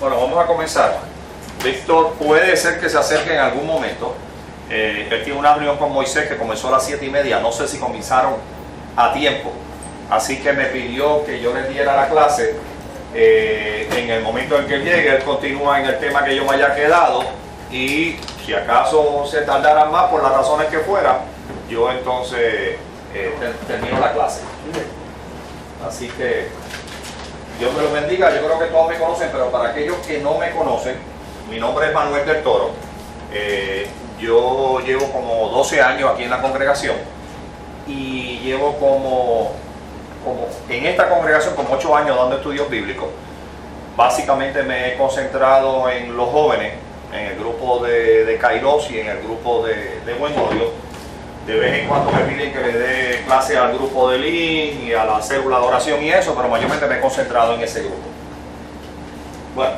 Bueno, vamos a comenzar. Víctor puede ser que se acerque en algún momento. Él tiene una reunión con Moisés que comenzó a las 7:30. No sé si comenzaron a tiempo. Así que me pidió que yo le diera la clase. En el momento en que él llegue, él continúa en el tema que yo me haya quedado. Y si acaso se tardara más por las razones que fuera, yo entonces termino la clase. Así que Dios me lo bendiga. Yo creo que todos me conocen, pero para aquellos que no me conocen, mi nombre es Manuel del Toro. Yo llevo como 12 años aquí en la congregación y llevo como en esta congregación como 8 años dando estudios bíblicos. Básicamente me he concentrado en los jóvenes, en el grupo de Kairos y en el grupo de Buen Odio. De vez en cuando me piden que le dé clase al grupo de Lin y a la célula de oración y eso, pero mayormente me he concentrado en ese grupo. Bueno,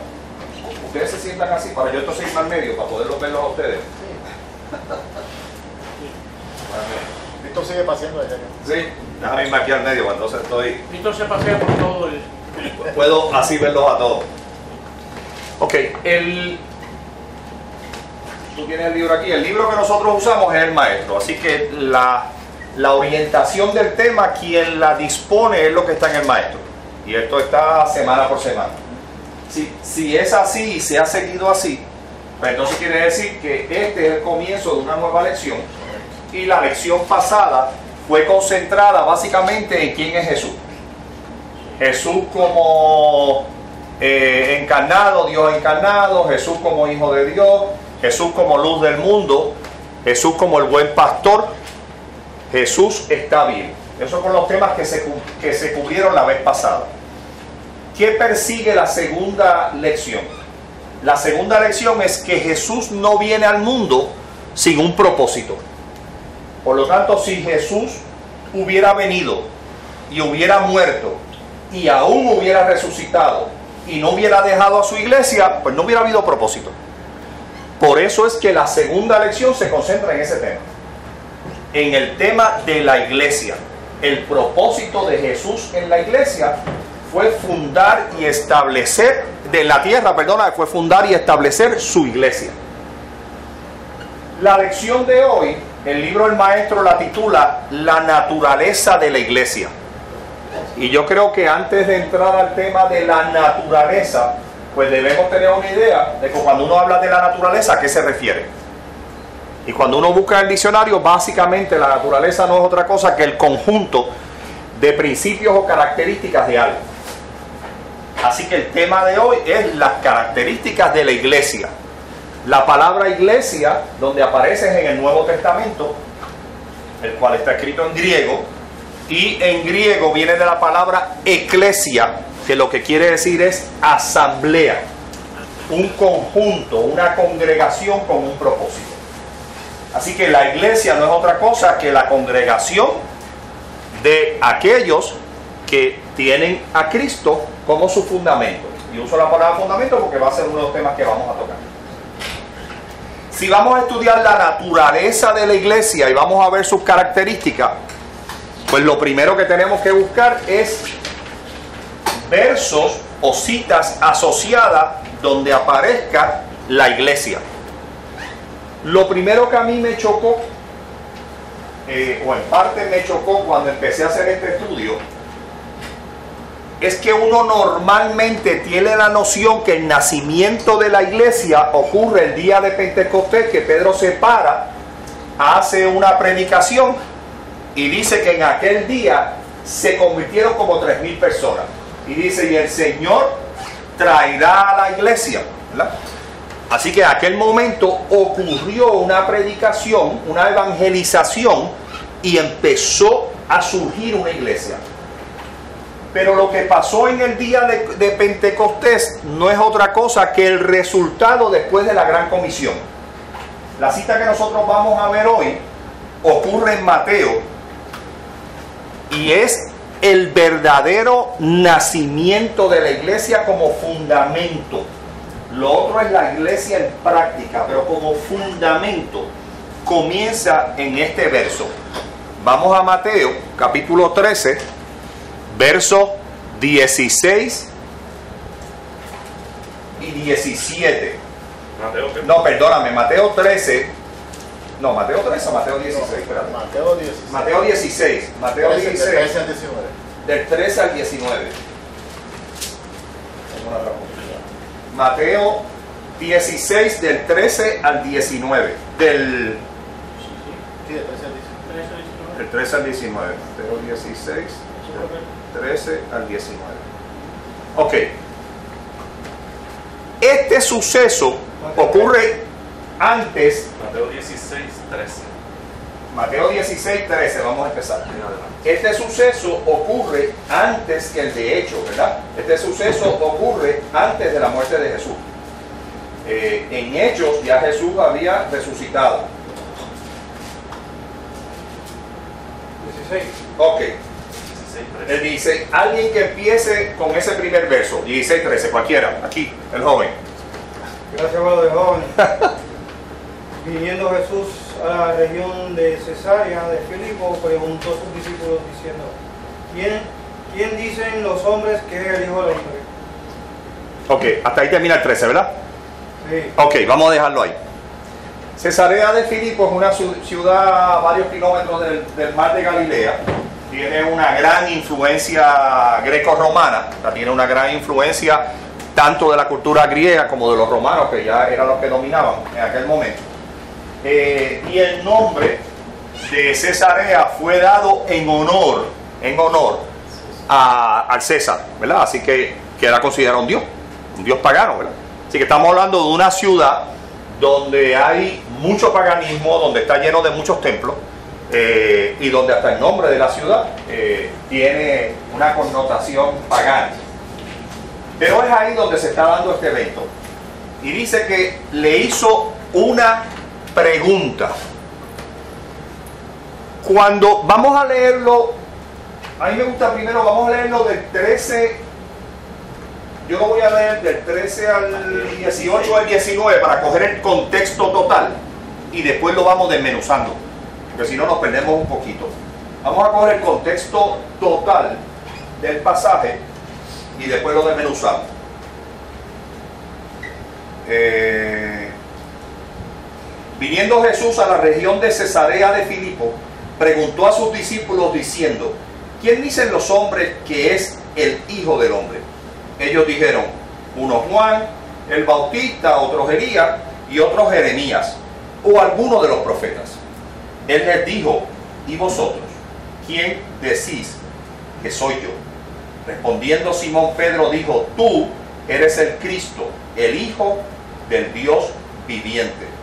ustedes se sientan así para yo entonces irme al medio para poderlos verlos a ustedes. Víctor sigue paseando allá. Sí, déjame irme aquí al medio, entonces estoy... Víctor se pasea por todo el... Puedo así verlos a todos. Ok, tú tienes el libro aquí. El libro que nosotros usamos es el maestro, así que la orientación del tema, quien la dispone es lo que está en el maestro. Y esto está semana por semana. Si es así y se ha seguido así, pues entonces quiere decir que este es el comienzo de una nueva lección. Y la lección pasada fue concentrada básicamente en quién es Jesús. Jesús como encarnado, Dios encarnado, Jesús como Hijo de Dios, Jesús como luz del mundo, Jesús como el buen pastor, Jesús está bien. Esos son los temas que se cubrieron la vez pasada. ¿Qué persigue la segunda lección? La segunda lección es que Jesús no viene al mundo sin un propósito. Por lo tanto, si Jesús hubiera venido y hubiera muerto y aún hubiera resucitado y no hubiera dejado a su iglesia, pues no hubiera habido propósito. Por eso es que la segunda lección se concentra en ese tema, en el tema de la iglesia. El propósito de Jesús en la iglesia fue fundar y establecer, fue fundar y establecer su iglesia. La lección de hoy, el libro del maestro la titula La naturaleza de la iglesia. Y yo creo que antes de entrar al tema de la naturaleza, pues debemos tener una idea de que cuando uno habla de la naturaleza, ¿a qué se refiere? Y cuando uno busca en el diccionario, básicamente la naturaleza no es otra cosa que el conjunto de principios o características de algo. Así que el tema de hoy es las características de la iglesia. La palabra iglesia, donde aparece en el Nuevo Testamento, el cual está escrito en griego, y en griego viene de la palabra eclesia, que lo que quiere decir es asamblea, un conjunto, una congregación con un propósito. Así que la iglesia no es otra cosa que la congregación de aquellos que tienen a Cristo como su fundamento. Y uso la palabra fundamento porque va a ser uno de los temas que vamos a tocar. Si vamos a estudiar la naturaleza de la iglesia y vamos a ver sus características, pues lo primero que tenemos que buscar es versos o citas asociadas donde aparezca la iglesia. Lo primero que a mí me chocó, o en parte me chocó cuando empecé a hacer este estudio, es que uno normalmente tiene la noción que el nacimiento de la iglesia ocurre el día de Pentecostés, que Pedro se para, hace una predicación y dice que en aquel día se convirtieron como 3,000 personas. Y dice, y el Señor traerá a la iglesia, ¿verdad? Así que en aquel momento ocurrió una predicación, una evangelización, y empezó a surgir una iglesia. Pero lo que pasó en el día de Pentecostés no es otra cosa que el resultado después de la Gran Comisión. La cita que nosotros vamos a ver hoy ocurre en Mateo y es el verdadero nacimiento de la iglesia como fundamento. Lo otro es la iglesia en práctica, pero como fundamento comienza en este verso. Vamos a Mateo, capítulo 13, versos 16 y 17. Mateo, ¿qué? No, perdóname, Mateo 13. No, Mateo 13 o Mateo 16. Espérate. Mateo 16. Mateo 16. Mateo 13, 16. 13 al 19. Del 13 al 19. Mateo 16 del 13 al 19. Del Sí, de 13 al 19. del 13 al 19. Mateo 16 del 13 al 19. Ok. Este suceso ocurre antes. Mateo 16, 13. Mateo 16, 13, vamos a empezar. En adelante. Este suceso ocurre antes que el de hecho, ¿verdad? Este suceso ocurre antes de la muerte de Jesús. En Hechos ya Jesús había resucitado. 16. Ok, 16, él 13. dice, alguien que empiece con ese primer verso, 16, 13, cualquiera, aquí, el joven. Gracias, abuelo de joven. Viniendo Jesús a la región de Cesarea de Filipo, preguntó a sus discípulos diciendo: ¿Quién dicen los hombres que es el Hijo del Hombre? Ok, hasta ahí termina el 13, ¿verdad? Sí. Ok, vamos a dejarlo ahí. Cesarea de Filipo es una ciudad a varios kilómetros del mar de Galilea. Tiene una gran influencia greco-romana, o sea, tiene una gran influencia tanto de la cultura griega como de los romanos, que ya eran los que dominaban en aquel momento. Y el nombre de Cesarea fue dado en honor al César, ¿verdad? Así que era considerado un dios pagano, ¿verdad? Así que estamos hablando de una ciudad donde hay mucho paganismo, donde está lleno de muchos templos, y donde hasta el nombre de la ciudad tiene una connotación pagana. Pero es ahí donde se está dando este evento. Y dice que le hizo una pregunta. Cuando vamos a leerlo, a mí me gusta primero, vamos a leerlo del 13, yo lo voy a leer del 13 al 18 al 19 para coger el contexto total y después lo vamos desmenuzando, porque si no nos perdemos un poquito. Vamos a coger el contexto total del pasaje y después lo desmenuzamos. Viniendo Jesús a la región de Cesarea de Filipo, preguntó a sus discípulos diciendo: ¿quién dicen los hombres que es el Hijo del Hombre? Ellos dijeron, unos Juan el Bautista, otros Elías y otros Jeremías, o alguno de los profetas. Él les dijo: ¿y vosotros? ¿Quién decís que soy yo? Respondiendo Simón Pedro dijo: tú eres el Cristo, el Hijo del Dios viviente.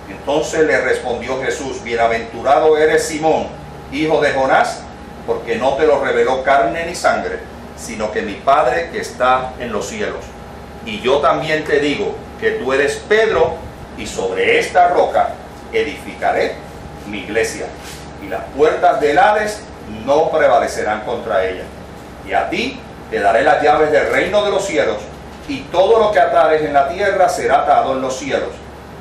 Entonces le respondió Jesús: bienaventurado eres Simón, hijo de Jonás, porque no te lo reveló carne ni sangre, sino que mi Padre que está en los cielos. Y yo también te digo que tú eres Pedro, y sobre esta roca edificaré mi iglesia, y las puertas del Hades no prevalecerán contra ella. Y a ti te daré las llaves del reino de los cielos, y todo lo que atares en la tierra será atado en los cielos,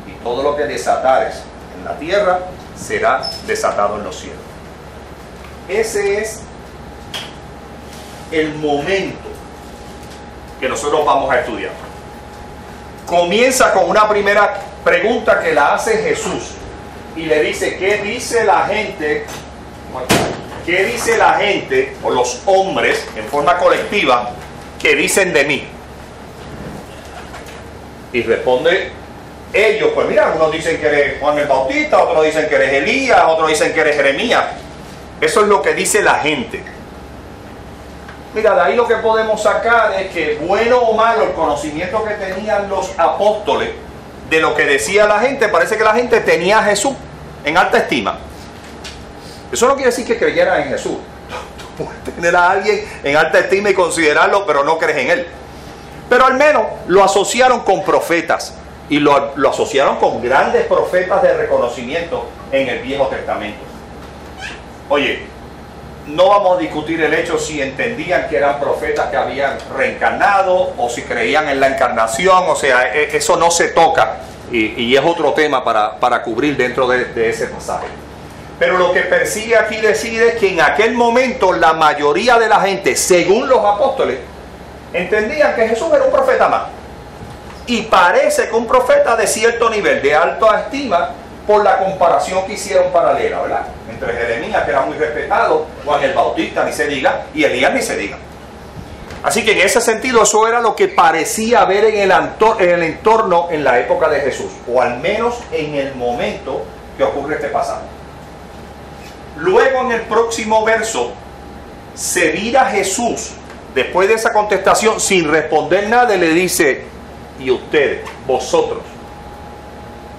y todo lo que desatares en la tierra será desatado en los cielos. Ese es el momento que nosotros vamos a estudiar. Comienza con una primera pregunta que la hace Jesús y le dice: ¿qué dice la gente? ¿Qué dice la gente o los hombres en forma colectiva que dicen de mí? Y responde ellos: pues mira, unos dicen que eres Juan el Bautista, otros dicen que eres Elías, otros dicen que eres Jeremías. Eso es lo que dice la gente. Mira, de ahí lo que podemos sacar es que, bueno o malo, el conocimiento que tenían los apóstoles de lo que decía la gente, parece que la gente tenía a Jesús en alta estima. Eso no quiere decir que creyera en Jesús. Tú puedes tener a alguien en alta estima y considerarlo, pero no crees en él. Pero al menos lo asociaron con profetas, y lo asociaron con grandes profetas de reconocimiento en el Viejo Testamento. Oye, no vamos a discutir el hecho si entendían que eran profetas que habían reencarnado o si creían en la encarnación, o sea, eso no se toca, y es otro tema para cubrir dentro de ese pasaje. Pero lo que persigue aquí decir es que en aquel momento la mayoría de la gente, según los apóstoles, entendían que Jesús era un profeta más. y parece que un profeta de cierto nivel, de alta estima, por la comparación que hicieron paralela, ¿verdad? Entre Jeremías, que era muy respetado, Juan el Bautista, ni se diga, y Elías, ni se diga. Así que en ese sentido, eso era lo que parecía haber en el entorno en la época de Jesús, o al menos en el momento que ocurre este pasaje. Luego, en el próximo verso, se vira Jesús, después de esa contestación, sin responder nada, le dice: y ustedes, vosotros,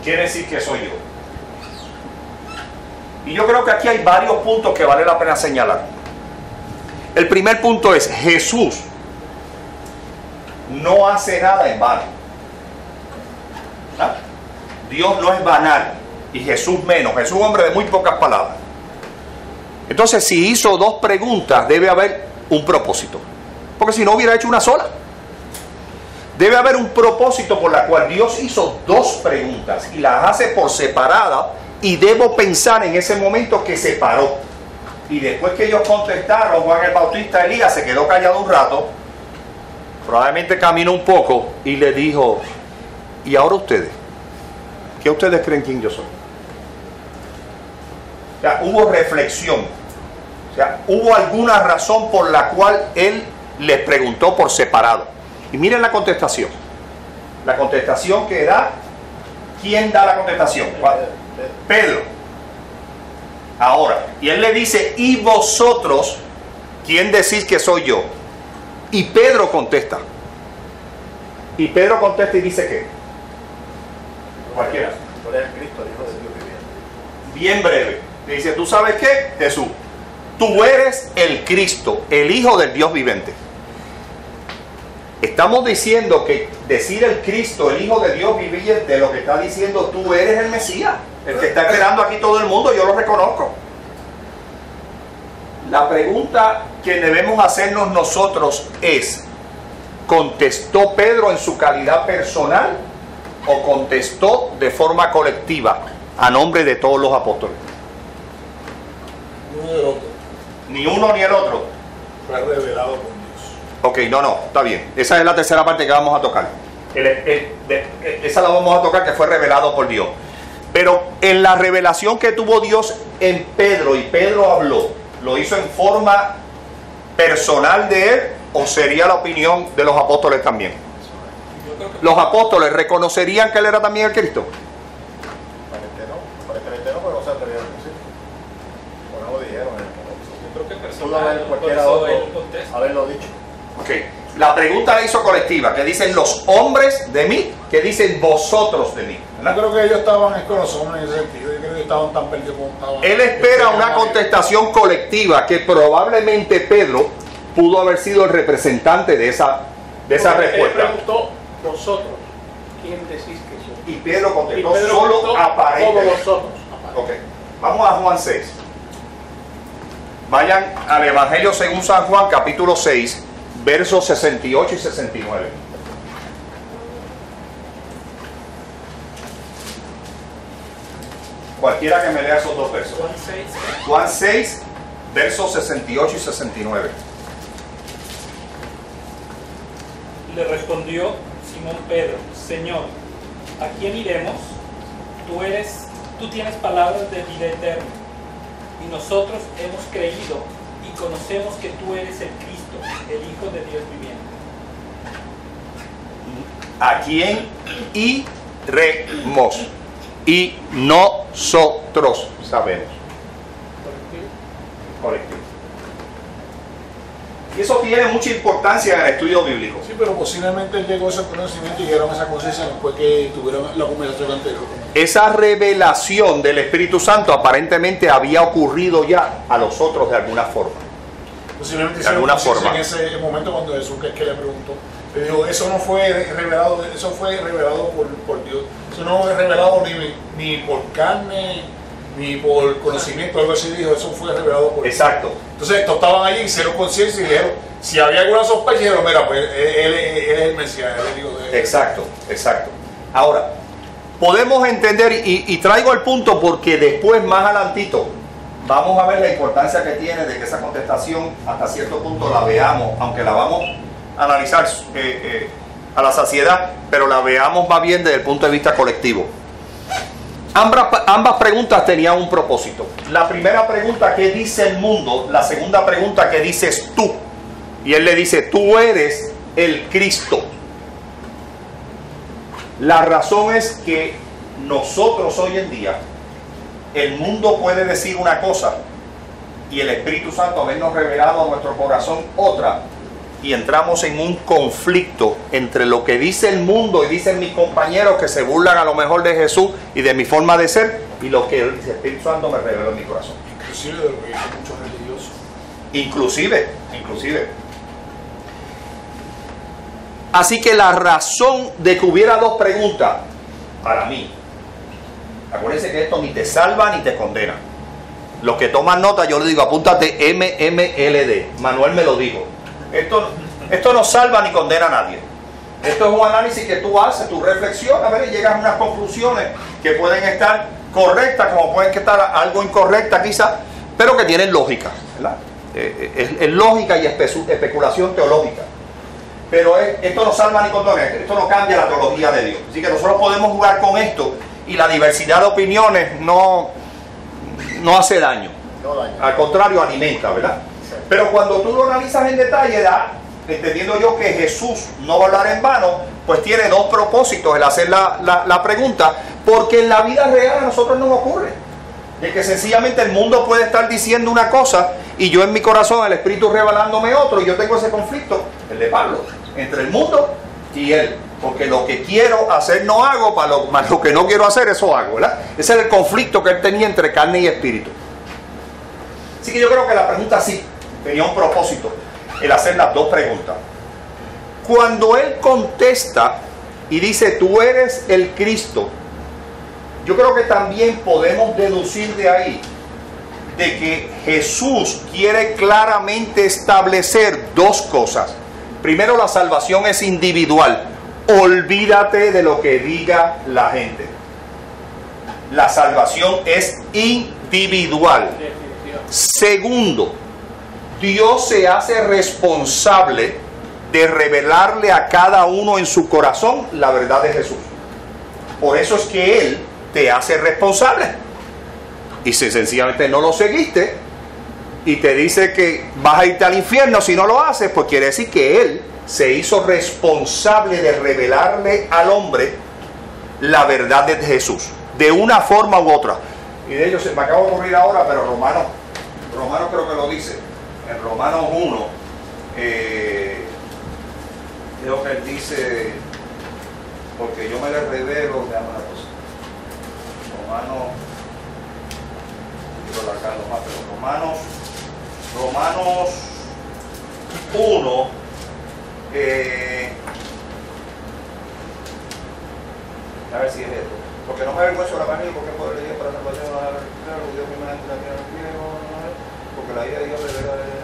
quiere decir que soy yo. Y yo creo que aquí hay varios puntos que vale la pena señalar. El primer punto es: Jesús no hace nada en vano. ¿Ah? Dios no es banal, y Jesús menos. Jesús es un hombre de muy pocas palabras. Entonces, si hizo dos preguntas, debe haber un propósito, porque si no hubiera hecho una sola. Debe haber un propósito por la cual Dios hizo dos preguntas y las hace por separada, y debo pensar en ese momento que se paró. Y después que ellos contestaron, Juan el Bautista, Elías se quedó callado un rato, probablemente caminó un poco y le dijo: ¿y ahora ustedes? ¿Qué ustedes creen quién yo soy? O sea, hubo reflexión. O sea, hubo alguna razón por la cual él les preguntó por separado. Y miren la contestación. La contestación que da, ¿quién da la contestación? Pedro. Ahora, y él le dice: ¿y vosotros quién decís que soy yo? Y Pedro contesta. Y Pedro contesta y dice: ¿qué? Cualquiera. Tú eres Cristo, el Hijo de Dios viviente. Bien breve. Le dice: ¿tú sabes qué? Jesús, tú eres el Cristo, el Hijo del Dios viviente. Estamos diciendo que decir el Cristo, el Hijo de Dios viviente, lo que está diciendo: tú eres el Mesías, el que está esperando aquí todo el mundo, yo lo reconozco. La pregunta que debemos hacernos nosotros es: ¿contestó Pedro en su calidad personal o contestó de forma colectiva a nombre de todos los apóstoles? Uno del otro. Ni uno ni el otro. Fue revelado por Dios. Ok, no, está bien. Esa es la tercera parte que vamos a tocar. Esa la vamos a tocar, que fue revelado por Dios. Pero en la revelación que tuvo Dios en Pedro, y Pedro habló, ¿lo hizo en forma personal de él o sería la opinión de los apóstoles también? ¿Los apóstoles reconocerían que él era también el Cristo? Aparentemente no, pero no se atrevieron a decir. O no lo dijeron. Yo creo que Pudo haber personal, cualquiera por eso él otro contesta. haberlo dicho. Ok. La pregunta la hizo colectiva, que dicen los hombres de mí, que dicen vosotros de mí. Yo ¿Verdad? creo que ellos estaban con los hombres en ese sentido. Yo creo que estaban tan perdidos como estaban. Él espera una contestación colectiva, que probablemente Pedro pudo haber sido el representante de esa Él respuesta. preguntó: vosotros, ¿quién decís que soy? Y Pedro Y contestó: Pedro solo contestó: todos aparentemente. vosotros. Ok, vamos a Juan 6. Vayan al Evangelio según San Juan, capítulo 6, versos 68 y 69. Cualquiera que me lea esos dos versos. Juan 6. Juan 6, versos 68 y 69. Le respondió Simón Pedro: Señor, ¿a quién iremos? Tú tienes palabras de vida eterna, y nosotros hemos creído y conocemos que tú eres el Cristo, el Hijo de Dios viviente. ¿A quién iremos? Y nosotros sabemos. Colectivo. Y eso tiene mucha importancia en el estudio bíblico. Sí, pero posiblemente llegó ese conocimiento y llegaron a esa conciencia después que tuvieron la conversación anterior. Esa revelación del Espíritu Santo aparentemente había ocurrido ya a los otros de alguna forma. Posiblemente De alguna hicieron forma. conciencia en ese momento cuando Jesús que le preguntó. Le dijo: eso no fue revelado, eso fue revelado por Dios. Eso no fue revelado ni por carne, ni por conocimiento, algo así dijo. Eso fue revelado por Dios. Exacto. Entonces estos estaban allí, hicieron conciencia y dijeron: si había alguna sospecha, dijeron: mira, pues él es el Mesías, él es el Hijo de Dios. Exacto, exacto. Ahora, podemos entender, y traigo el punto porque después, más adelantito, vamos a ver la importancia que tiene de que esa contestación hasta cierto punto la veamos, aunque la vamos a analizar a la saciedad, pero la veamos más bien desde el punto de vista colectivo. Ambas preguntas tenían un propósito. La primera pregunta, ¿qué dice el mundo? La segunda pregunta, ¿qué dices tú? Y él le dice, tú eres el Cristo. La razón es que nosotros hoy en día, el mundo puede decir una cosa y el Espíritu Santo habernos revelado a nuestro corazón otra, y entramos en un conflicto entre lo que dice el mundo y dicen mis compañeros que se burlan a lo mejor de Jesús y de mi forma de ser, y lo que el Espíritu Santo me reveló en mi corazón. Inclusive de lo que dicen muchos religiosos. Inclusive. Así que la razón de que hubiera dos preguntas, para mí, acuérdense que esto ni te salva ni te condena. Los que toman nota, yo les digo, apúntate MMLD. Manuel me lo dijo. Esto no salva ni condena a nadie. Esto es un análisis que tú haces, tú reflexionas, ¿verdad? Y llegas a unas conclusiones que pueden estar correctas, como pueden estar algo incorrectas quizás, pero que tienen lógica, ¿verdad? Es lógica y especulación teológica. Pero esto no salva ni condena, esto no cambia la teología de Dios. Así que nosotros podemos jugar con esto y la diversidad de opiniones no hace daño. No daña. Al contrario, alimenta, ¿verdad? Pero cuando tú lo analizas en detalle, entendiendo yo que Jesús no va a hablar en vano, pues tiene dos propósitos el hacer la pregunta, porque en la vida real a nosotros nos ocurre. De que sencillamente el mundo puede estar diciendo una cosa y yo en mi corazón, el Espíritu revelándome otro, y yo tengo ese conflicto, el de Pablo, entre el mundo y él. Porque lo que quiero hacer no hago, más lo que no quiero hacer, eso hago, ¿verdad? Ese era el conflicto que él tenía entre carne y espíritu. Así que yo creo que la pregunta sí tenía un propósito, el hacer las dos preguntas. Cuando él contesta y dice, tú eres el Cristo, yo creo que también podemos deducir de ahí de que Jesús quiere claramente establecer dos cosas. Primero, la salvación es individual. Olvídate de lo que diga la gente. La salvación es individual. Segundo, Dios se hace responsable de revelarle a cada uno en su corazón la verdad de Jesús. Por eso es que Él te hace responsable. Y si sencillamente no lo seguiste y te dice que vas a irte al infierno si no lo haces, pues quiere decir que Él se hizo responsable de revelarle al hombre la verdad de Jesús, de una forma u otra. Y de ello se me acaba de ocurrir ahora, pero Romanos creo que lo dice. En Romanos 1, creo que él dice, porque yo me le revelo, déjame una cosa. Romanos 1, a ver si es esto. Porque no me avergüenzo la carne, porque poder de Dios para salvación a la Dios primeramente la tierra del cielo, porque la ira de Dios revela de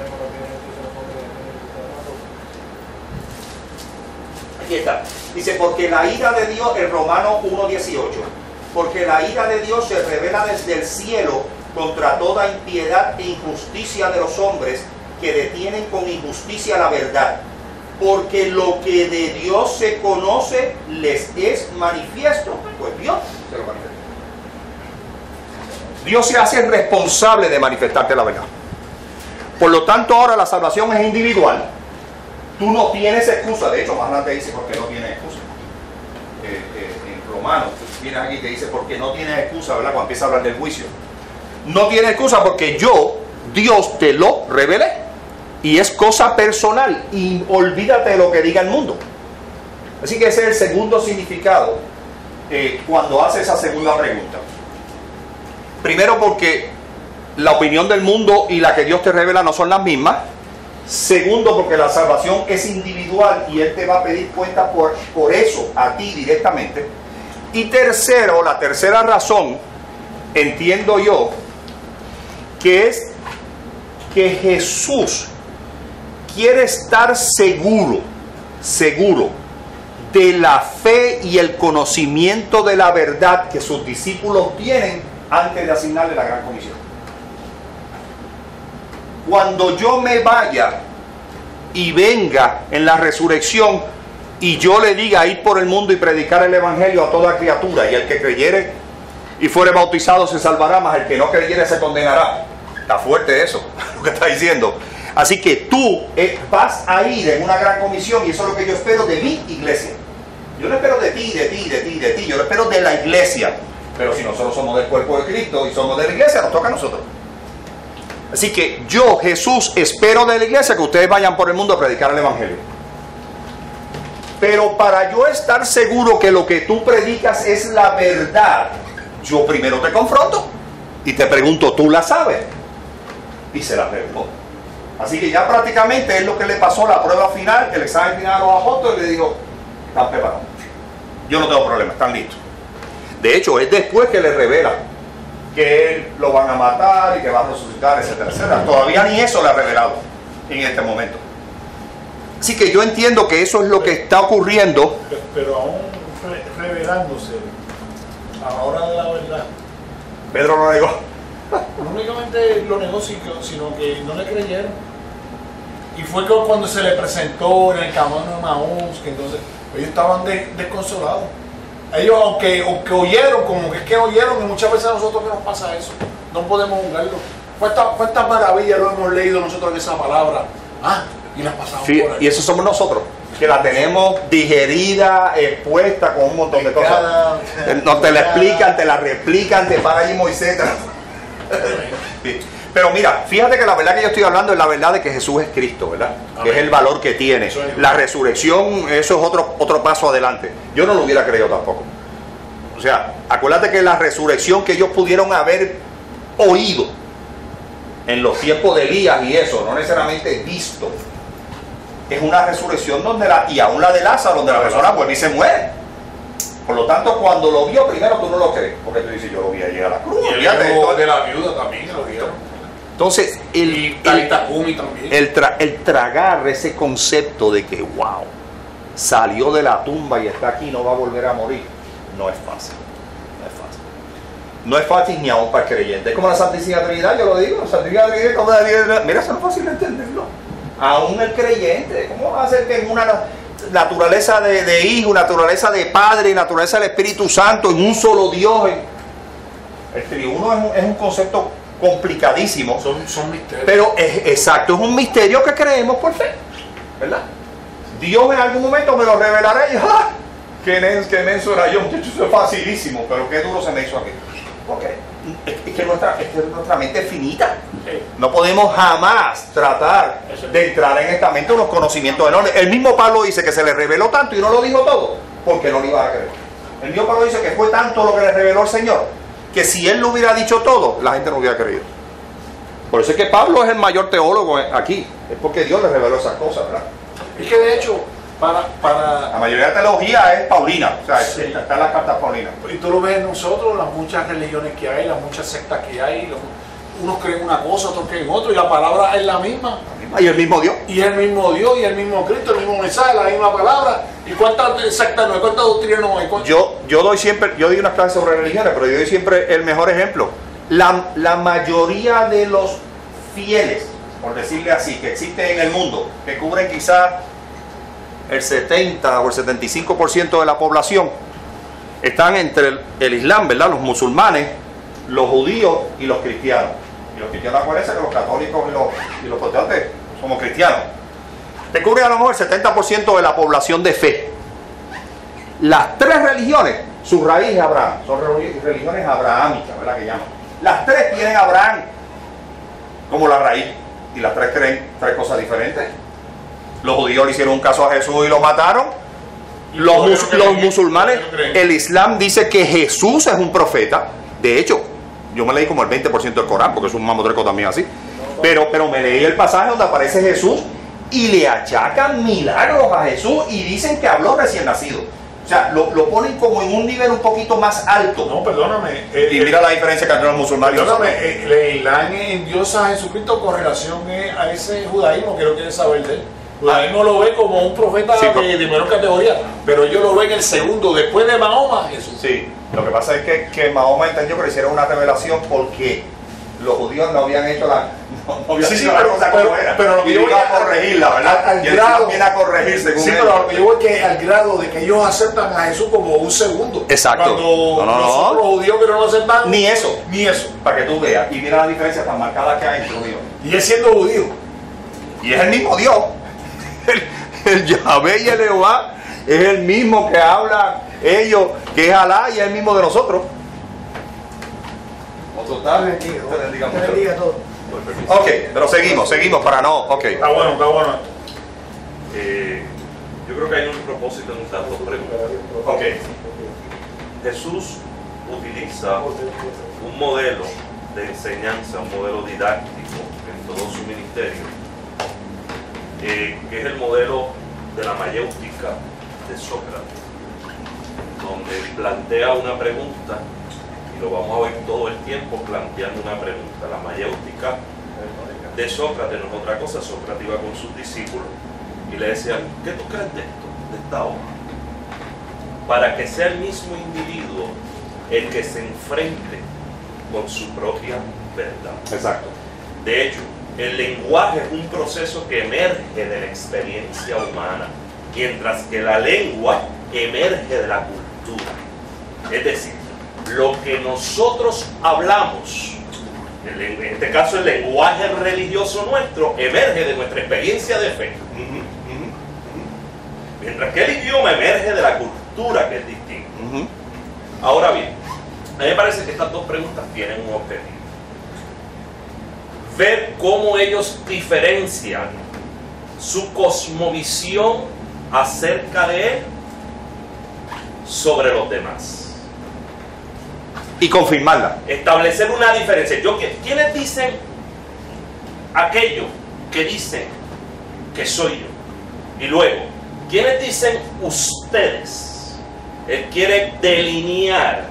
Aquí está. Dice, porque la ira de Dios, en Romanos 1:18, porque la ira de Dios se revela desde el cielo contra toda impiedad e injusticia de los hombres que detienen con injusticia la verdad. Porque lo que de Dios se conoce les es manifiesto, pues Dios se lo manifiesta. Dios se hace responsable de manifestarte la verdad. Por lo tanto, ahora la salvación es individual. Tú no tienes excusa. De hecho, más adelante dice porque no tienes excusa. En Romanos, vienes aquí y te dice porque no tienes excusa, ¿verdad? Cuando empieza a hablar del juicio. No tienes excusa porque yo, Dios, te lo revelé. Y es cosa personal. Y olvídate de lo que diga el mundo. Así que ese es el segundo significado cuando hace esa segunda pregunta. Primero porque la opinión del mundo y la que Dios te revela no son las mismas. Segundo porque la salvación es individual y Él te va a pedir cuenta por eso a ti directamente. Y tercero, la tercera razón, entiendo yo, que es que Jesús quiere estar seguro de la fe y el conocimiento de la verdad que sus discípulos tienen antes de asignarle la gran comisión. Cuando yo me vaya y venga en la resurrección, y yo le diga ir por el mundo y predicar el evangelio a toda criatura, y el que creyere y fuere bautizado se salvará, mas el que no creyere se condenará. Está fuerte eso, lo que está diciendo. Así que tú vas a ir en una gran comisión, y eso es lo que yo espero de mi iglesia. Yo no espero de ti, yo lo espero de la iglesia. Pero si nosotros somos del cuerpo de Cristo y somos de la iglesia, nos toca a nosotros. Así que yo, Jesús, espero de la iglesia que ustedes vayan por el mundo a predicar el evangelio. Pero para yo estar seguro que lo que tú predicas es la verdad, yo primero te confronto y te pregunto, ¿tú la sabes? Y se la revelo. Así que ya prácticamente es lo que le pasó a la prueba final, el examen final a los apóstoles, y le dijo, están preparados. Yo no tengo problema, están listos. De hecho, es después que le revela que él lo van a matar y que va a resucitar, etcétera, etcétera. Todavía ni eso le ha revelado en este momento. Así que yo entiendo que eso es lo que está ocurriendo. Pero aún revelándose a la hora de la verdad, Pedro lo negó. no únicamente lo negó, sino que no le creyeron. Y fue que cuando se le presentó en el camino de Maús, que entonces ellos estaban desconsolados. Ellos, aunque oyeron, como que es que oyeron, y muchas veces a nosotros que nos pasa eso, no podemos juzgarlo. ¿Cuántas maravillas lo hemos leído nosotros en esa palabra? Y las pasamos por ahí. Y eso somos nosotros, que la tenemos digerida, expuesta con un montón de cosas. No te la explican, te la replican, te para allí Moisés. Sí. Pero mira, fíjate que la verdad que yo estoy hablando es la verdad de que Jesús es Cristo, ¿verdad? Amén. Que es el valor que tiene. La resurrección, eso es otro paso adelante. Yo no lo hubiera creído tampoco. O sea, acuérdate que la resurrección que ellos pudieron haber oído en los tiempos de Elías y eso, no necesariamente visto, es una resurrección y aún la de Lázaro, donde la persona vuelve y se muere. Por lo tanto, cuando lo vio primero, tú no lo crees, porque tú dices, yo lo vi allí a la cruz. Y el hijo de la viuda también lo vieron. Entonces, el tragar ese concepto de que, wow, salió de la tumba y está aquí, no va a volver a morir, no es fácil. No es fácil. No es fácil ni aún para el creyente. Es como la Santísima Trinidad, yo lo digo. La Santísima Trinidad, como mira, eso no es fácil de entenderlo. Aún el creyente, ¿cómo va a ser que en una naturaleza de hijo, naturaleza de padre, naturaleza del Espíritu Santo, en un solo Dios? El triuno es un concepto complicadísimo. Son misterios. Pero exacto, es un misterio que creemos por fe, ¿verdad? Dios en algún momento me lo revelará y ¡ah! ¡Qué menso era yo! Muchachos, eso es facilísimo, pero qué duro se me hizo aquí. ¿Por qué? Es que nuestra mente es finita. Sí. No podemos jamás tratar de entrar en esta mente unos conocimientos enormes. El mismo Pablo dice que se le reveló tanto y no lo dijo todo, porque no lo iba a creer. El mismo Pablo dice que fue tanto lo que le reveló el Señor, que si él lo hubiera dicho todo, la gente no hubiera creído. Por eso es que Pablo es el mayor teólogo aquí. Es porque Dios le reveló esas cosas, ¿verdad? Es que de hecho, para la mayoría de la teología es paulina, o sea, sí, está en las cartas paulinas. Y tú lo ves en nosotros, las muchas religiones que hay, las muchas sectas que hay, unos creen una cosa, otros creen otra, y la palabra es la misma. Y el mismo Dios. Y el mismo Dios, y el mismo Cristo, el mismo mensaje, la misma palabra. ¿Y cuántas sectas no hay? ¿Cuántas doctrinas no hay? Yo doy unas clases sobre religiones, pero yo doy siempre el mejor ejemplo. La mayoría de los fieles, por decirle así, que existen en el mundo, que cubren quizás el 70 o el 75% de la población, están entre el Islam, ¿verdad? Los musulmanes, los judíos y los cristianos. Y los cristianos, acuérdense que los católicos y los protestantes somos cristianos. Te cubre a lo mejor el 70% de la población de fe. Las tres religiones, su raíz es Abraham, son religiones abrahámicas, ¿verdad? Que llaman. Las tres tienen a Abraham como la raíz, y las tres creen tres cosas diferentes. Los judíos le hicieron un caso a Jesús y lo mataron. Los musulmanes, el Islam dice que Jesús es un profeta. De hecho, yo me leí como el 20% del Corán, porque es un mamotreco también así. Pero me leí el pasaje donde aparece Jesús y le achacan milagros a Jesús y dicen que habló recién nacido. O sea, lo ponen como en un nivel un poquito más alto. No, perdóname. Y mira la diferencia que entre los musulmanes. Perdóname, el Islam endiosa a Jesucristo con relación a ese judaísmo que no quiere saber de él. El judaísmo lo ve como un profeta de menor categoría, pero ellos lo ven el segundo, después de Mahoma, Jesús. Sí, lo que pasa es que Mahoma entendió que le hicieron una revelación porque los judíos no habían hecho No había Sí, sido sí, la pero- cosa pero- como era. pero lo que Y yo voy iba a- a corregirla, ¿verdad? al Y el grado- Señor viene a corregir según Sí, él. pero a lo que yo voy que al grado de que ellos aceptan a Jesús como un segundo. Exacto. Cuando No. nosotros los judíos que no lo aceptan. Ni eso. Ni eso. Para que tú veas. Y mira la diferencia tan marcada que hay entre Dios. Y él siendo judío. Y es el mismo Dios. El Yahvé y el Jehová es el mismo que habla ellos, que es Alá y es el mismo de nosotros. Total, Te bendiga todo. Por permiso. Ok, pero seguimos para no. Ok. Está bueno, está bueno. Yo creo que hay un propósito en estas dos preguntas. Ok. Jesús utiliza un modelo de enseñanza, un modelo didáctico en todo su ministerio, que es el modelo de la mayéutica de Sócrates, donde plantea una pregunta, y lo vamos a ver todo el tiempo planteando una pregunta. La mayéutica de Sócrates no es otra cosa. Sócrates iba con sus discípulos y le decían: ¿qué tú crees de esto, de esta obra? Para que sea el mismo individuo el que se enfrente con su propia verdad. Exacto. De hecho, el lenguaje es un proceso que emerge de la experiencia humana, mientras que la lengua emerge de la cultura. Es decir, lo que nosotros hablamos, en este caso el lenguaje religioso nuestro, emerge de nuestra experiencia de fe. Mientras que el idioma emerge de la cultura, que es distinto. Ahora bien, a mí me parece que estas dos preguntas tienen un objetivo: ver cómo ellos diferencian su cosmovisión acerca de él sobre los demás. Y confirmarla. Establecer una diferencia. ¿Quiénes dicen aquello que dicen que soy yo? Y luego, ¿quiénes dicen ustedes? Él quiere delinear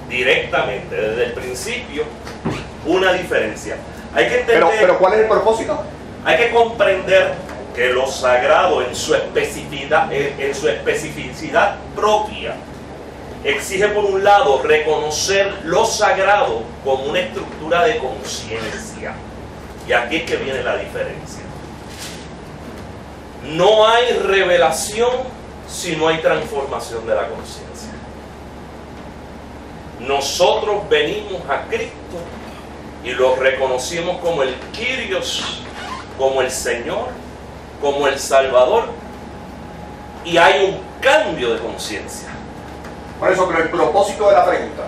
directamente desde el principio una diferencia. Hay que entender, Pero ¿cuál es el propósito? hay que comprender que lo sagrado en su especificidad propia exige, por un lado, reconocer lo sagrado como una estructura de conciencia. Y aquí es que viene la diferencia. No hay revelación si no hay transformación de la conciencia. Nosotros venimos a Cristo y lo reconocimos como el Kyrios, como el Señor, como el Salvador, y hay un cambio de conciencia. Por eso, pero el propósito de la pregunta.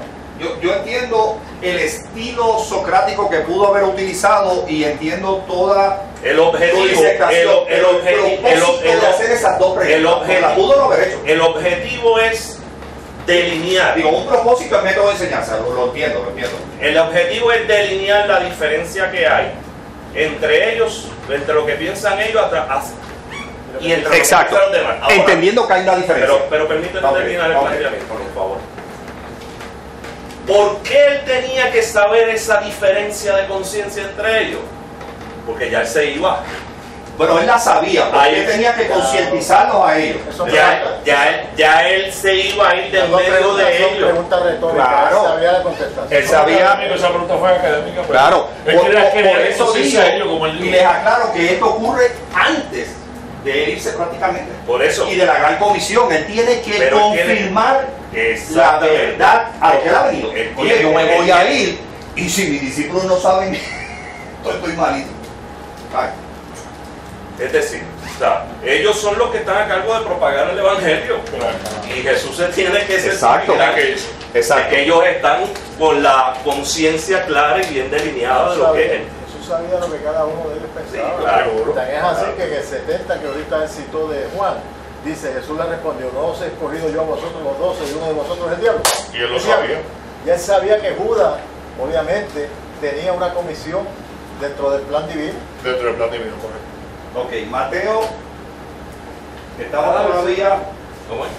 Yo entiendo el estilo socrático que pudo haber utilizado y entiendo toda El objetivo, tu disertación, el propósito de hacer esas dos preguntas. La pudo no haber hecho. el objetivo es delinear. Digo, un propósito es método de enseñanza, lo entiendo. El objetivo es delinear la diferencia que hay entre ellos, entre lo que piensan ellos y entre lo que Exacto. piensan los demás. Ahora, Entendiendo que hay una diferencia. pero permíteme Ok, terminar el ok. planteamiento, por favor. ¿Por qué él tenía que saber esa diferencia de conciencia entre ellos? Porque ya él se iba. Bueno, él la sabía, porque Ahí- él tenía que concientizarlos a ellos. Eso me Ya él se iba a ir del medio de son ellos. preguntas retóricas. Claro. Él sabía la contestación. Él sabía. Académico, esa pregunta fue académica. pero Claro, él por quería eso sí, digo, serio, como él y dijo. les aclaro que esto ocurre antes de él irse prácticamente. Por eso. Y de la gran comisión, él tiene que Pero él tiene- confirmar la Exactamente. verdad a lo que él ha venido. Él Oye, tiene- yo me voy él a tiene- ir, y si mis discípulos no saben, estoy malito. Ay, Es decir, o sea, ellos son los que están a cargo de propagar el Evangelio. Y Jesús se tiene que Exacto. cerciorar Exacto. que ellos están con la conciencia clara y bien delineada de lo que es él. Jesús sabía lo que cada uno de ellos pensaba. Sí, claro. Tan es así Claro. que en el 70, que ahorita él citó de Juan, dice: Jesús le respondió: no os he escogido yo a vosotros los 12 y uno de vosotros es el diablo. Y él lo El diablo. sabía. Y él sabía que Judas, obviamente, tenía una comisión dentro del plan divino. Dentro del plan divino, correcto. ok, Mateo, estamos todavía. ¿Cómo es?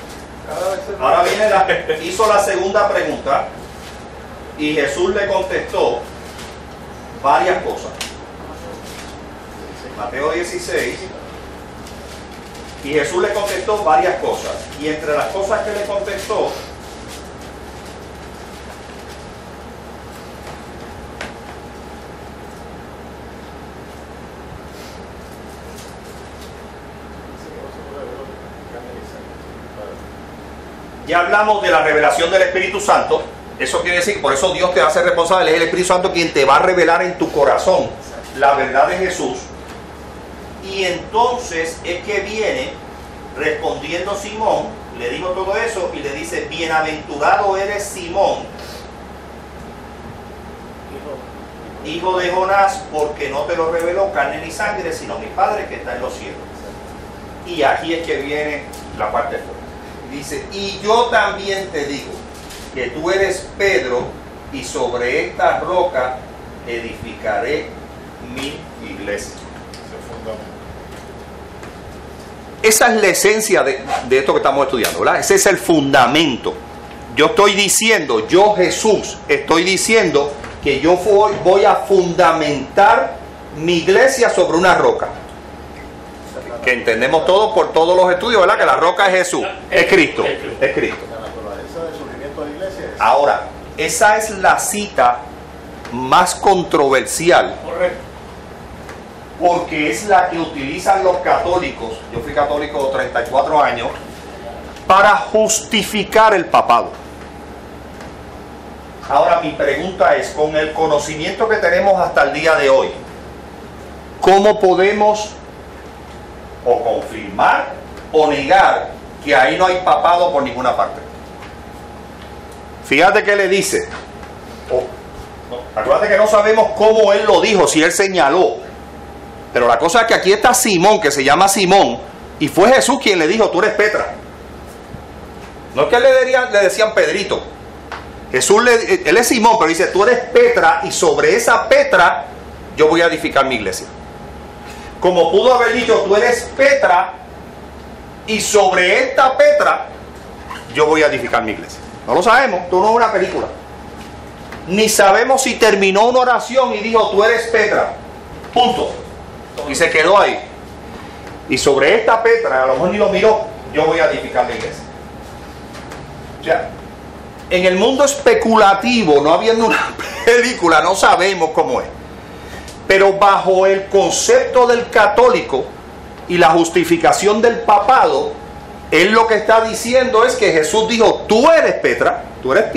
Cada vez se Ahora viene hizo la segunda pregunta y Jesús le contestó varias cosas. Mateo 16. Y Jesús le contestó varias cosas. Y entre las cosas que le contestó, Ya hablamos de la revelación del Espíritu Santo. Eso quiere decir que por eso Dios te hace responsable. Es el Espíritu Santo quien te va a revelar en tu corazón la verdad de Jesús. Y entonces es que viene respondiendo Simón, le dijo todo eso y le dice: bienaventurado eres Simón, hijo de Jonás, porque no te lo reveló carne ni sangre, sino mi Padre que está en los cielos. Y aquí es que viene la parte fuerte. Dice: y yo también te digo que tú eres Pedro, y sobre esta roca edificaré mi iglesia. Esa es la esencia de esto que estamos estudiando, ¿verdad? Ese es el fundamento. Yo estoy diciendo, yo Jesús, estoy diciendo que yo voy a fundamentar mi iglesia sobre una roca. Que entendemos todos por todos los estudios, ¿verdad? Que la roca es Jesús, es Cristo, es Cristo. La naturaleza del surgimiento de la iglesia es... Ahora, esa es la cita más controversial. Correcto. Porque es la que utilizan los católicos, yo fui católico 34 años, para justificar el papado. Ahora mi pregunta es, con el conocimiento que tenemos hasta el día de hoy, ¿cómo podemos o confirmar o negar que ahí no hay papado por ninguna parte? Fíjate que le dice, acuérdate que no sabemos cómo él lo dijo, si él señaló. Pero la cosa es que aquí está Simón, que se llama Simón, y fue Jesús quien le dijo: tú eres Petra. No es que le decían Pedrito. Jesús, él es Simón, pero dice: tú eres Petra, y sobre esa Petra yo voy a edificar mi iglesia. Como pudo haber dicho: tú eres Petra, y sobre esta Petra yo voy a edificar mi iglesia. No lo sabemos, esto no es una película. Ni sabemos si terminó una oración y dijo: tú eres Petra. Punto. Y se quedó ahí. Y sobre esta Petra, a lo mejor ni lo miró, yo voy a edificar la iglesia. O sea, en el mundo especulativo, no habiendo una película, no sabemos cómo es. Pero bajo el concepto del católico y la justificación del papado, él lo que está diciendo es que Jesús dijo: tú eres Petra, tú eres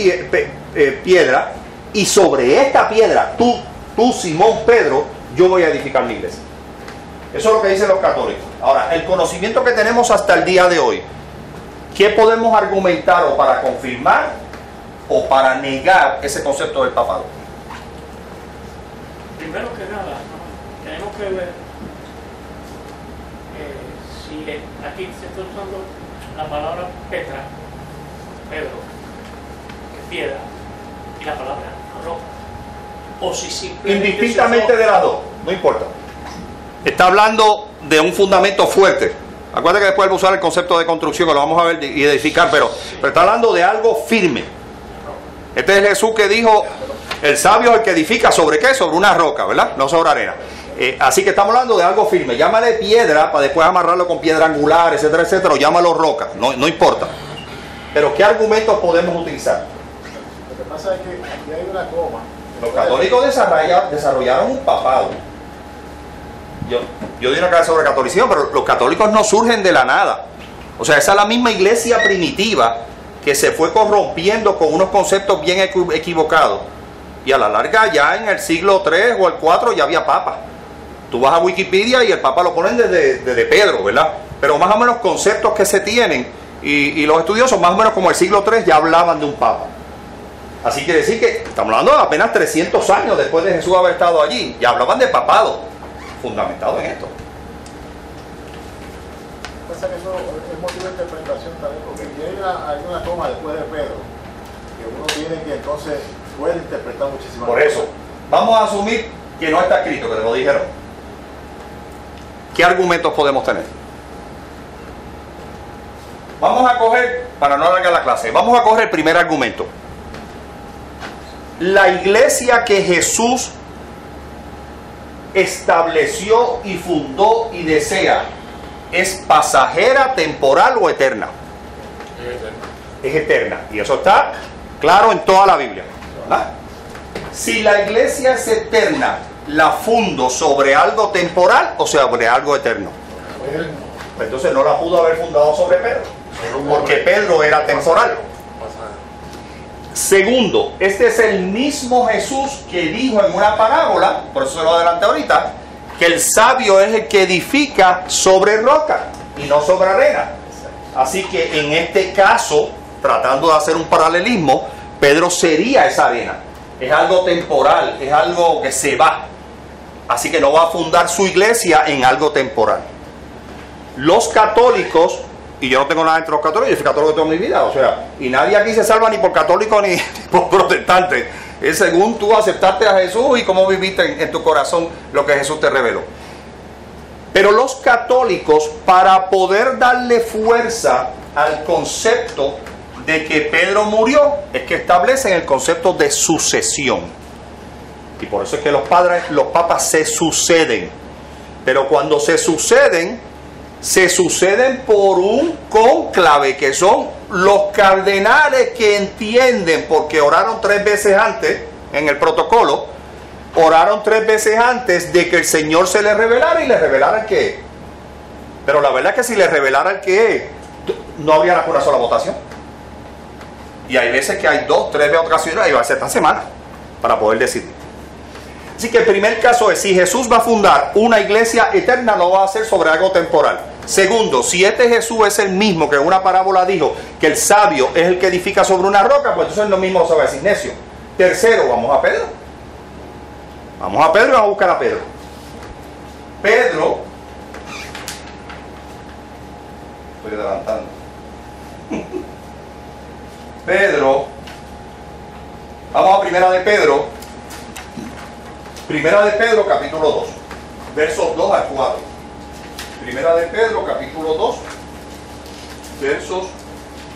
piedra, y sobre esta piedra, tú Simón Pedro, yo voy a edificar mi iglesia. Eso es lo que dicen los católicos. Ahora, el conocimiento que tenemos hasta el día de hoy, ¿qué podemos argumentar o para confirmar o para negar ese concepto del papado? Primero que nada, tenemos que ver si aquí se está usando la palabra Petra, Pedro, que es piedra, y la palabra roca. O si simplemente indistintamente de las dos, no importa. Está hablando de un fundamento fuerte. Acuérdate que después va a usar el concepto de construcción, que lo vamos a ver y edificar, pero está hablando de algo firme. Este es Jesús que dijo: el sabio es el que edifica ¿sobre qué? Sobre una roca, ¿verdad? No sobre arena. Así que estamos hablando de algo firme. Llámale piedra para después amarrarlo con piedra angular, etcétera, etcétera, o llámalo roca, no importa. Pero ¿qué argumentos podemos utilizar? Lo que pasa es que aquí hay una coma. Los católicos desarrollaron un papado. Yo di una clase sobre catolicismo, pero los católicos no surgen de la nada. O sea, esa es la misma iglesia primitiva que se fue corrompiendo con unos conceptos bien equivocados. Y a la larga, ya en el siglo III o el IV ya había papa. Tú vas a Wikipedia y el papa lo ponen desde Pedro, ¿verdad? Pero más o menos conceptos que se tienen, y los estudiosos más o menos como el siglo III ya hablaban de un papa. Así quiere decir que estamos hablando de apenas 300 años después de Jesús haber estado allí. Ya hablaban de papado, fundamentado en esto. Pasa que eso es motivo de interpretación también, porque aquí hay una toma después de Pedro, que uno tiene que entonces puede interpretar muchísimas Por eso, vamos a asumir que no está escrito, que te lo dijeron. ¿Qué argumentos podemos tener? Vamos a coger, para no alargar la clase, vamos a coger el primer argumento. La iglesia que Jesús estableció y fundó y desea, ¿es pasajera, temporal o eterna? Es eterna. Y eso está claro en toda la Biblia, ¿verdad? Si la iglesia es eterna, ¿la fundo sobre algo temporal o sobre algo eterno? Entonces no la pudo haber fundado sobre Pedro. porque Pedro era temporal. Segundo, este es el mismo Jesús que dijo en una parábola, por eso se lo adelanté ahorita, que el sabio es el que edifica sobre roca y no sobre arena. Así que en este caso, tratando de hacer un paralelismo, Pedro sería esa arena. Es algo temporal, es algo que se va. Así que no va a fundar su iglesia en algo temporal. Los católicos, y yo no tengo nada entre los católicos, yo soy católico toda mi vida, o sea, y nadie aquí se salva ni por católico ni por protestante. Es según tú aceptaste a Jesús y cómo viviste en tu corazón lo que Jesús te reveló. Pero los católicos, para poder darle fuerza al concepto de que Pedro murió, es que establecen el concepto de sucesión. Y por eso es que los papas se suceden. Pero cuando se suceden por un cónclave, que son los cardenales que entienden, porque oraron 3 veces antes, en el protocolo, oraron 3 veces antes de que el Señor se les revelara y les revelara el que es. Pero la verdad es que si les revelara el que es, no habría una sola votación. Y hay veces que hay 2, 3 ocasiones, y va a ser esta semana, para poder decidir. Así que el primer caso es, si Jesús va a fundar una iglesia eterna, no va a ser sobre algo temporal. Segundo, si este Jesús es el mismo que en una parábola dijo que el sabio es el que edifica sobre una roca, pues entonces es lo mismo se va a decir necio. Tercero, vamos a Pedro. Vamos a Pedro y vamos a buscar a Pedro. Pedro, estoy adelantando. Pedro, vamos a Primera de Pedro. Primera de Pedro, capítulo 2, versos 2 al 4. Primera de Pedro, capítulo 2, versos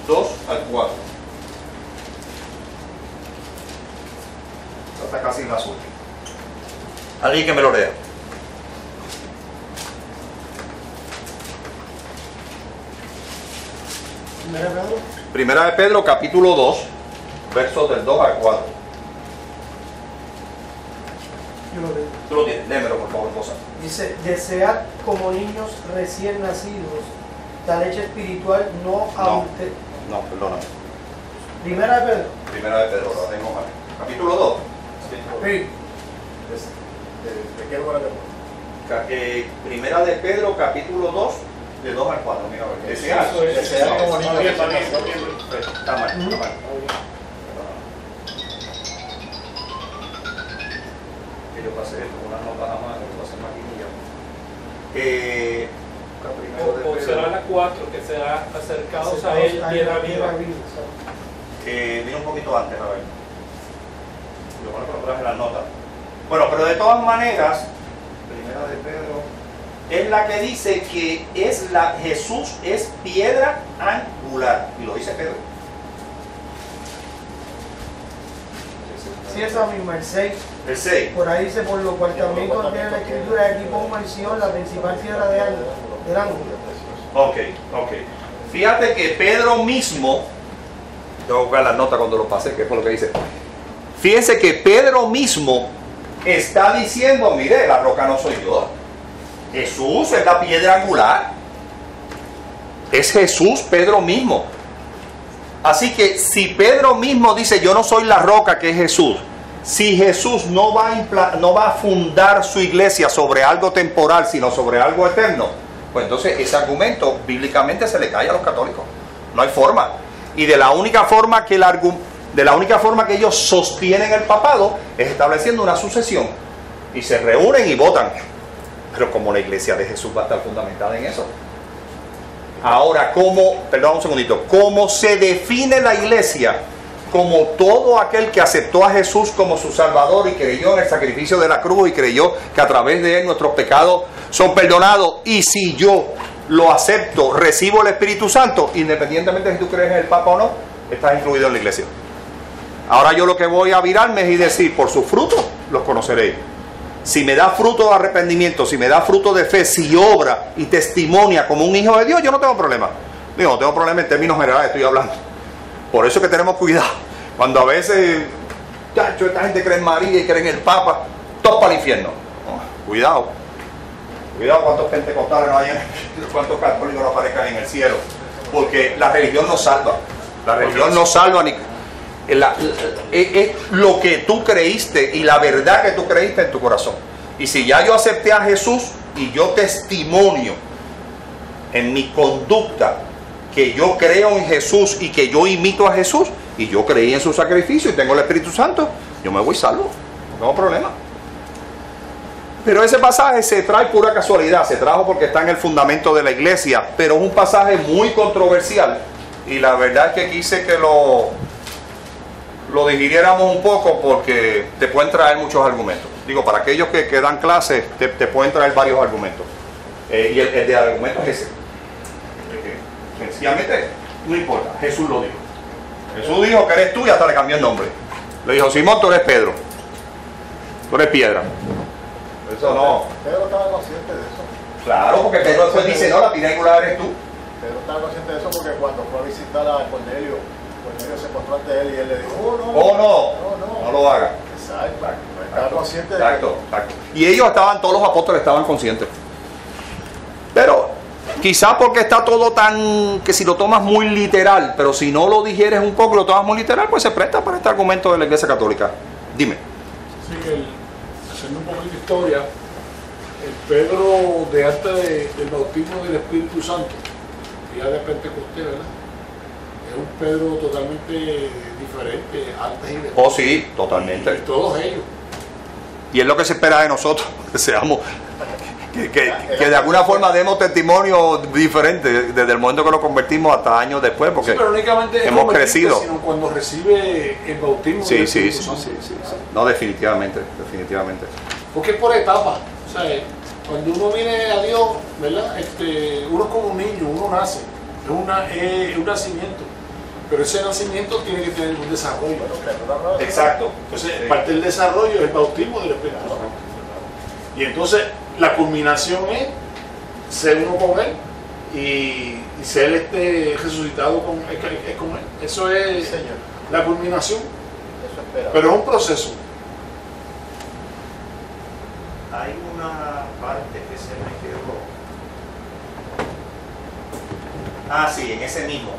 2 al 4. Está casi en la últimas. Alguien que me lo lea. Primera de Pedro, capítulo 2, versos del 2 al 4. Yo lo leo. Tú lo tienes, léemelo por favor, cosa. Dice, desead como niños recién nacidos la leche espiritual, no adulterada. No, perdóname. Primera de Pedro. Primera de Pedro, lo tengo mal. Capítulo 2. Sí. ¿De qué lugar te Primera de Pedro, capítulo 2, de 2 al 4. Mira, a ver. Desear. Eso es. Desear como niños Está recién bien, está nacidos. bien. Está mal, está mal. Que yo pasé esto con unas notas a mano, que lo hace maquinilla. O será la 4, que será acercados a él, piedra viva. Vino un poquito antes, a ver. Yo creo que lo traje las notas. Bueno, pero de todas maneras, Primera de Pedro es la que dice que Jesús es piedra angular. Y lo dice Pedro. Sí, esa misma, el 6. El 6. Por ahí dice, por lo cual también contiene la escritura, aquí pongo mención la principal piedra del ángulo. Ok. Fíjate que Pedro mismo, tengo que buscar la nota cuando lo pasé, que fue lo que dice. Fíjense que Pedro mismo está diciendo, mire, la roca no soy yo. Jesús es la piedra angular. Es Jesús, Pedro mismo. Así que si Pedro mismo dice, yo no soy la roca que es Jesús, si Jesús no va a fundar su iglesia sobre algo temporal, sino sobre algo eterno, pues entonces ese argumento bíblicamente se le cae a los católicos. No hay forma. Y de la única forma que ellos sostienen el papado es estableciendo una sucesión. Y se reúnen y votan. Pero como la iglesia de Jesús va a estar fundamentada en eso. Ahora, ¿cómo se define la iglesia? Como todo aquel que aceptó a Jesús como su Salvador y creyó en el sacrificio de la cruz y creyó que a través de él nuestros pecados son perdonados. Y si yo lo acepto, recibo el Espíritu Santo, independientemente de si tú crees en el Papa o no, estás incluido en la iglesia. Ahora yo lo que voy a virarme es y decir, por sus frutos los conoceréis. Si me da fruto de arrepentimiento, si me da fruto de fe, si obra y testimonia como un hijo de Dios, yo no tengo problema. Digo, no tengo problema en términos generales, estoy hablando. Por eso es que tenemos cuidado. Cuando a veces, chacho, esta gente cree en María y cree en el Papa, todos para el infierno. No, cuidado cuántos pentecostales no hay, cuántos católicos no aparezcan en el cielo. Porque la religión no salva. La religión no salva ni... es lo que tú creíste y la verdad que tú creíste en tu corazón. Y si ya yo acepté a Jesús y yo testimonio en mi conducta que yo creo en Jesús y que yo imito a Jesús y yo creí en su sacrificio y tengo el Espíritu Santo, yo me voy salvo, no tengo problema. Pero ese pasaje se trae pura casualidad, se trajo porque está en el fundamento de la iglesia, pero es un pasaje muy controversial y la verdad es que quise que lo digiriéramos un poco porque te pueden traer muchos argumentos. Digo, para aquellos que dan clases, te pueden traer varios argumentos. Y el de argumentos es ese. Sencillamente, no importa, Jesús lo dijo. Jesús dijo que eres tú y hasta le cambió el nombre. Le dijo, Simón, tú eres Pedro. Tú eres piedra. Eso no. Pedro estaba consciente de eso. Claro, porque Pedro después dice, no, la piedra angular eres tú. Pedro estaba consciente de eso porque cuando fue a visitar a Cornelio, Cornelio se encontró ante él y él le dijo, no lo haga. Exacto. Estaba consciente de Exacto. Y ellos estaban, todos los apóstoles estaban conscientes. Pero quizá porque está todo tan, que si lo tomas muy literal, pero si no lo digieres un poco, lo tomas muy literal, pues se presta para este argumento de la Iglesia Católica. Dime. Sí, haciendo un poquito de historia, el Pedro de antes del bautismo del Espíritu Santo, día de Pentecostés, ¿verdad? Es un Pedro totalmente diferente antes y después. Oh, sí, totalmente. Y todos ellos. Y es lo que se espera de nosotros, que seamos, que de alguna forma demos testimonio diferente desde el momento que nos convertimos hasta años después, porque sí, pero únicamente hemos crecido. Sino cuando recibe el bautismo del Espíritu Santo. Sí. No, definitivamente. Porque es por etapas. O sea, cuando uno viene a Dios, ¿verdad? Uno es como un niño, uno nace, es un nacimiento. Pero ese nacimiento tiene que tener un desarrollo. Exacto. Entonces, parte del desarrollo es el bautismo del Espíritu Santo. Y entonces, la culminación es ser uno con Él y ser resucitado con Él. Eso es la culminación. eso espera. Pero es un proceso. Hay una parte que se me quedó. Ah, sí, en ese mismo.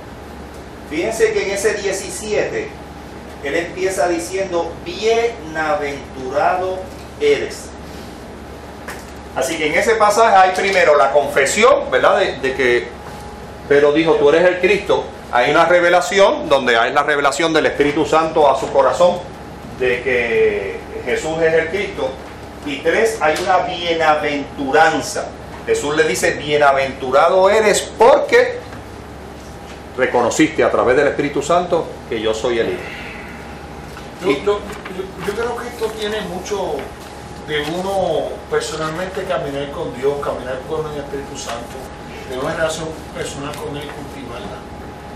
Fíjense que en ese 17, él empieza diciendo, bienaventurado eres. Así que en ese pasaje hay primero la confesión, ¿verdad? De que Pedro dijo, tú eres el Cristo. Hay una revelación, donde hay la revelación del Espíritu Santo a su corazón, de que Jesús es el Cristo. Y 3, hay una bienaventuranza. Jesús le dice, bienaventurado eres porque reconociste a través del Espíritu Santo que yo soy el Hijo. Yo creo que esto tiene mucho de uno personalmente caminar con Dios, caminar con el Espíritu Santo, de una relación personal con Él, cultivarla.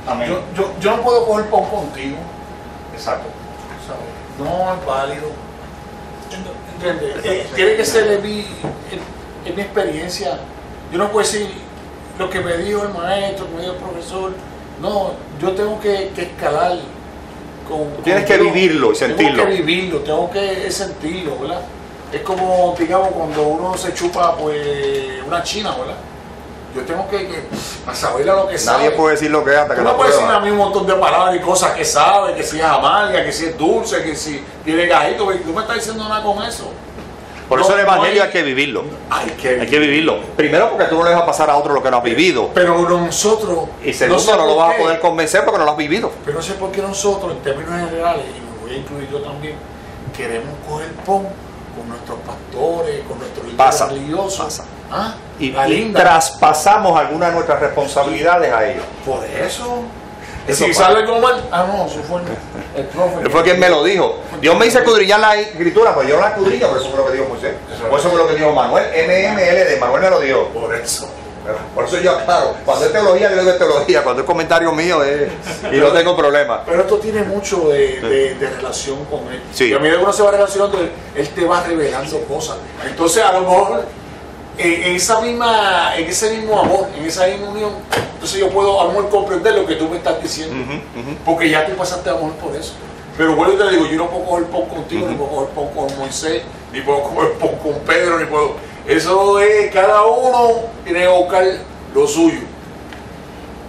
Amén. Yo no puedo coger pon contigo. Exacto. ¿Sabes? No es válido. ¿Entiendes? Tiene que ser en mi experiencia. Yo no puedo decir lo que me dijo el maestro, lo que me dijo el profesor. No, yo tengo que escalar con Tienes que vivirlo y sentirlo. Tengo que vivirlo, tengo que sentirlo, ¿verdad? Es como, digamos, cuando uno se chupa pues una china, ¿verdad? Yo tengo que saber a lo que sabe. Nadie puede decir lo que es hasta que no lo puede decir prueba. a mí un montón de palabras y cosas que sabe, que si es amarga, que si es dulce, que si tiene gajito. Tú me estás diciendo nada con eso. Por eso el Evangelio hay que vivirlo. Hay Hay que vivirlo. Primero porque tú no le vas a pasar a otro lo que no has vivido. Pero nosotros... Y segundo, sé no lo por vas a qué, poder convencer porque no lo has vivido. Pero no sé por qué nosotros, en términos generales, y me voy a incluir yo también, queremos coger pon con nuestros pastores, con nuestros líderes religiosos. Pasa. ¿Ah? Y La linda. traspasamos algunas de nuestras responsabilidades a ellos. Por eso... Eso si pasa. sale algo mal, no, eso fue el profe. Él fue quien me lo dijo. Dios me dice escudriñar la escritura, pues yo no la escudriño, pero eso fue lo que dijo José. Por eso fue lo que dijo Manuel. MMLD, Manuel me lo dijo. Por eso. Por eso yo aclaro. Cuando es teología, yo digo teología. Cuando es comentario mío, y no tengo problema. Pero esto tiene mucho de relación con él. Sí. Y a medida que uno se va relacionando, él te va revelando cosas. Entonces, a lo mejor, en ese mismo amor, en esa misma unión, entonces yo puedo a lo mejor comprender lo que tú me estás diciendo. Porque ya tú pasaste amor por eso. Pero bueno, te digo, yo no puedo coger pon contigo, ni puedo coger pon con Moisés, ni puedo coger pon con Pedro, ni puedo... Eso es, cada uno tiene que buscar lo suyo.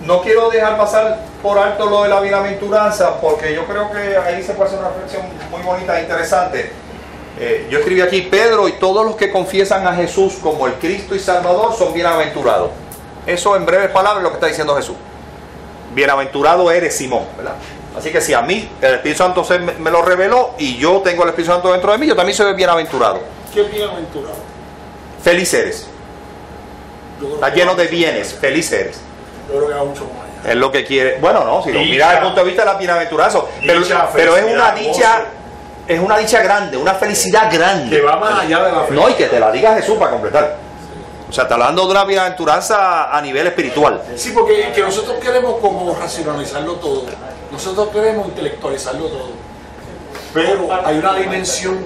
no quiero dejar pasar por alto lo de la bienaventuranza, porque yo creo que ahí se puede hacer una reflexión muy bonita e interesante. Yo escribí aquí: Pedro y todos los que confiesan a Jesús como el Cristo y Salvador son bienaventurados. Eso en breves palabras es lo que está diciendo Jesús. Bienaventurado eres, Simón, ¿verdad? Así que si a mí el Espíritu Santo me lo reveló y yo tengo el Espíritu Santo dentro de mí, yo también soy bienaventurado. ¿Qué es bienaventurado? Feliz eres. Está lleno de bienes, feliz eres. Yo creo que va mucho más allá. Es lo que quiere. Bueno, no, si lo Dicha. miras desde el punto de vista de la bienaventuranza, pero es una dicha, es una dicha grande, una felicidad grande. Que va más allá de la fe. No, y que te la diga Jesús para completar. O sea, está hablando de una bienaventuranza a nivel espiritual. Sí, porque que nosotros queremos como racionalizarlo todo. Nosotros queremos intelectualizarlo todo. Pero hay una dimensión,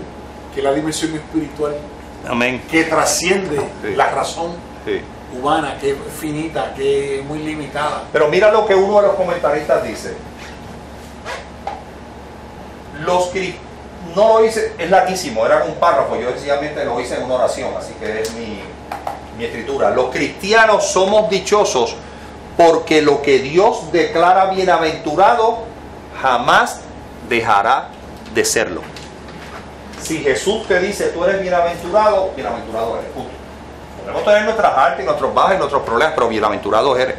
que es la dimensión espiritual, Amén. que trasciende Sí. la razón Sí. humana, que es finita, que es muy limitada. Pero mira lo que uno de los comentaristas dice. No lo hice, es larguísimo, era un párrafo, yo sencillamente lo hice en una oración, así que es mi escritura. Los cristianos somos dichosos porque lo que Dios declara bienaventurado jamás dejará de serlo. Si Jesús te dice tú eres bienaventurado, bienaventurado eres, punto. Podemos tener nuestras altas y nuestros bajas y nuestros problemas, pero bienaventurado eres.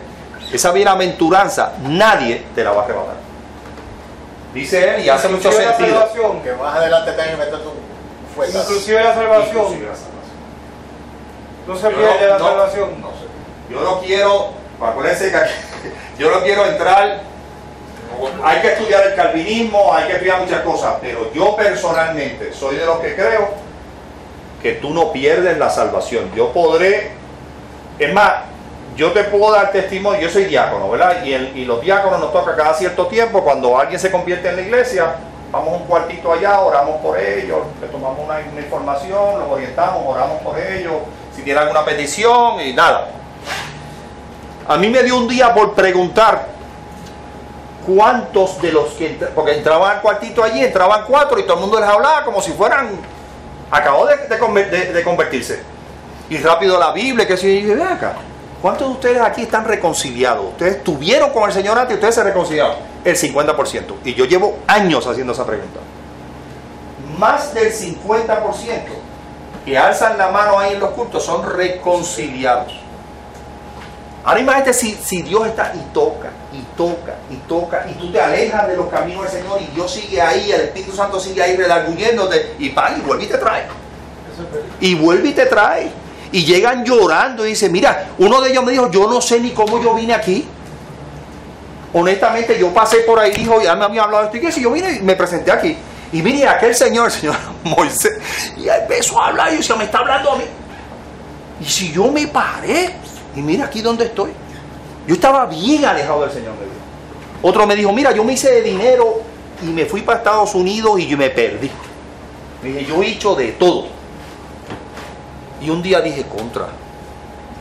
Esa bienaventuranza nadie te la va a arrebatar. Dice él, y hace mucho Inclusive la sentido. salvación, Que más adelante tengan que meter tu fuerza. inclusive la salvación, no se pierde la salvación. No sé. Yo no quiero, acuérdense que yo no quiero entrar. Hay que estudiar el calvinismo, hay que estudiar muchas cosas, pero yo personalmente soy de los que creo que tú no pierdes la salvación. Yo podré, es más, yo te puedo dar testimonio. Yo soy diácono, ¿verdad? Y los diáconos nos toca cada cierto tiempo, cuando alguien se convierte en la iglesia, vamos a un cuartito allá, oramos por ellos, le tomamos una información, los orientamos, oramos por ellos, si tienen alguna petición y nada. A mí me dio un día por preguntar cuántos de los que, porque entraban al cuartito allí, entraban 4 y todo el mundo les hablaba como si fueran, acabó de convertirse. Y rápido la Biblia, que si ve acá, ¿cuántos de ustedes aquí están reconciliados? Ustedes estuvieron con el Señor antes y ustedes se reconciliaron. El 50%. Y yo llevo años haciendo esa pregunta. Más del 50% que alzan la mano ahí en los cultos son reconciliados. Ahora imagínate si Dios está y toca, y toca, y toca, y tú te alejas de los caminos del Señor y Dios sigue ahí, el Espíritu Santo sigue ahí redarguyéndote y vuelve y te trae. Y vuelve y te trae. Y llegan llorando y dicen, mira, uno de ellos me dijo, yo no sé ni cómo yo vine aquí. Honestamente, yo pasé por ahí, dijo, ya me había hablado de esto y que si yo vine y me presenté aquí. Y mire, aquel señor, el señor Moisés, y empezó a hablar y decía, me está hablando a mí. Y si yo me paré, y mira aquí donde estoy. Yo estaba bien alejado del Señor, me dijo. Otro me dijo, mira, yo me hice de dinero y me fui para Estados Unidos y yo me perdí. Me dije, yo he hecho de todo. Y un día dije, contra,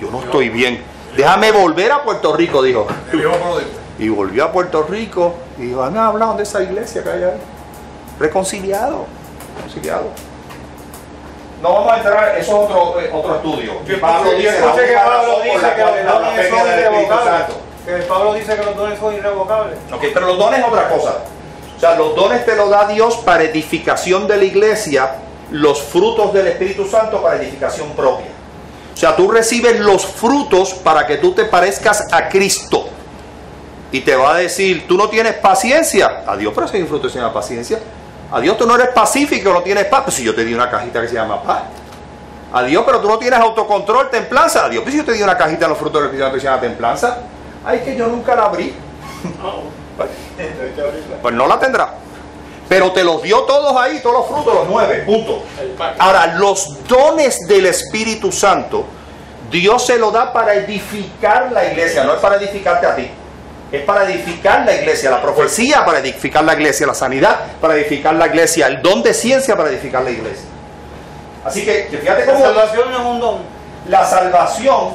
yo no estoy bien. Déjame volver a Puerto Rico, dijo. Y volvió a Puerto Rico y dijo, me hablaron de esa iglesia que hay ahí. Reconciliado. No vamos a entrar, eso es otro estudio. Pablo dice que los dones son irrevocables. Ok, pero los dones es otra cosa. O sea, los dones te los da Dios para edificación de la iglesia, los frutos del Espíritu Santo para edificación propia. O sea, tú recibes los frutos para que tú te parezcas a Cristo. Y te va a decir, tú no tienes paciencia. Adiós, pero si fruto se llama paciencia. Adiós, tú no eres pacífico, no tienes paz. Pues si yo te di una cajita que se llama paz. Adiós, pero tú no tienes autocontrol, templanza. Adiós, pues si yo te di una cajita en los frutos del Espíritu Santo que se llama templanza. Ay, que yo nunca la abrí. Pues no la tendrá. Pero te los dio todos ahí, todos los frutos, los 9, punto. Ahora, los dones del Espíritu Santo, Dios se lo da para edificar la iglesia, no es para edificarte a ti. Es para edificar la iglesia, la profecía para edificar la iglesia, la sanidad para edificar la iglesia, el don de ciencia para edificar la iglesia. Así que fíjate cómo La salvación no es un don. la salvación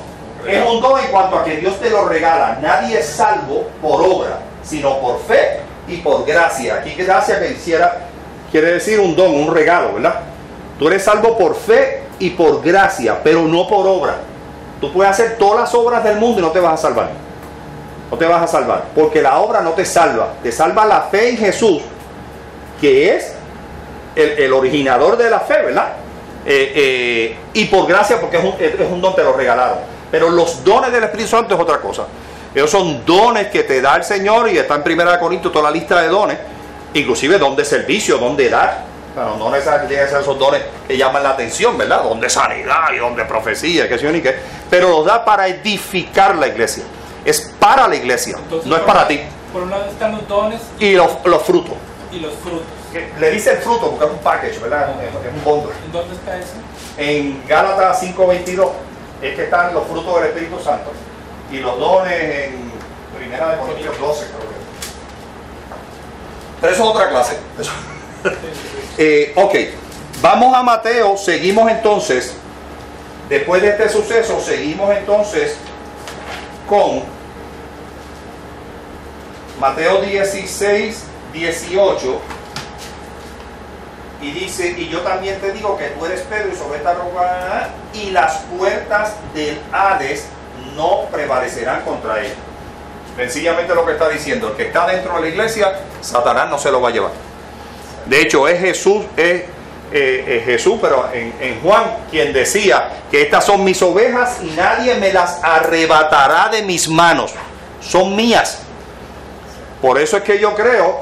es un don en cuanto a que Dios te lo regala. Nadie es salvo por obra, sino por fe y por gracia. Aquí gracia que quiere decir un don, un regalo, ¿verdad? Tú eres salvo por fe y por gracia, pero no por obra. Tú puedes hacer todas las obras del mundo y no te vas a salvar. No te vas a salvar, porque la obra no te salva. Te salva la fe en Jesús, que es el originador de la fe, ¿verdad? Y por gracia, porque es un don, te lo regalaron. Pero los dones del Espíritu Santo es otra cosa. Esos son dones que te da el Señor, y está en 1 Corintios toda la lista de dones, inclusive don de servicio, don de dar. Bueno, no necesariamente tienen que ser esos dones que llaman la atención, ¿verdad? Don de sanidad y don de profecía, que sé yo ni qué. Pero los da para edificar la iglesia. Es para la iglesia, Entonces, no es para ti. Por un lado están los dones Y los frutos. y los frutos. Le dice el fruto porque es un package, ¿verdad? Es un bundle. ¿En dónde está eso? En Gálatas 5:22 es que están los frutos del Espíritu Santo. Y los dones en 1 Corintios 12, creo que. Pero eso es otra clase. Ok, vamos a Mateo, seguimos entonces. Después de este suceso, seguimos entonces con Mateo 16, 18. Y dice: y yo también te digo que tú eres Pedro, y sobre esta roca, y las puertas del Hades no prevalecerán contra él. Sencillamente lo que está diciendo, el que está dentro de la iglesia, Satanás no se lo va a llevar. De hecho, es Jesús, Jesús, pero en Juan, quien decía que estas son mis ovejas y nadie me las arrebatará de mis manos. Son mías. Por eso es que yo creo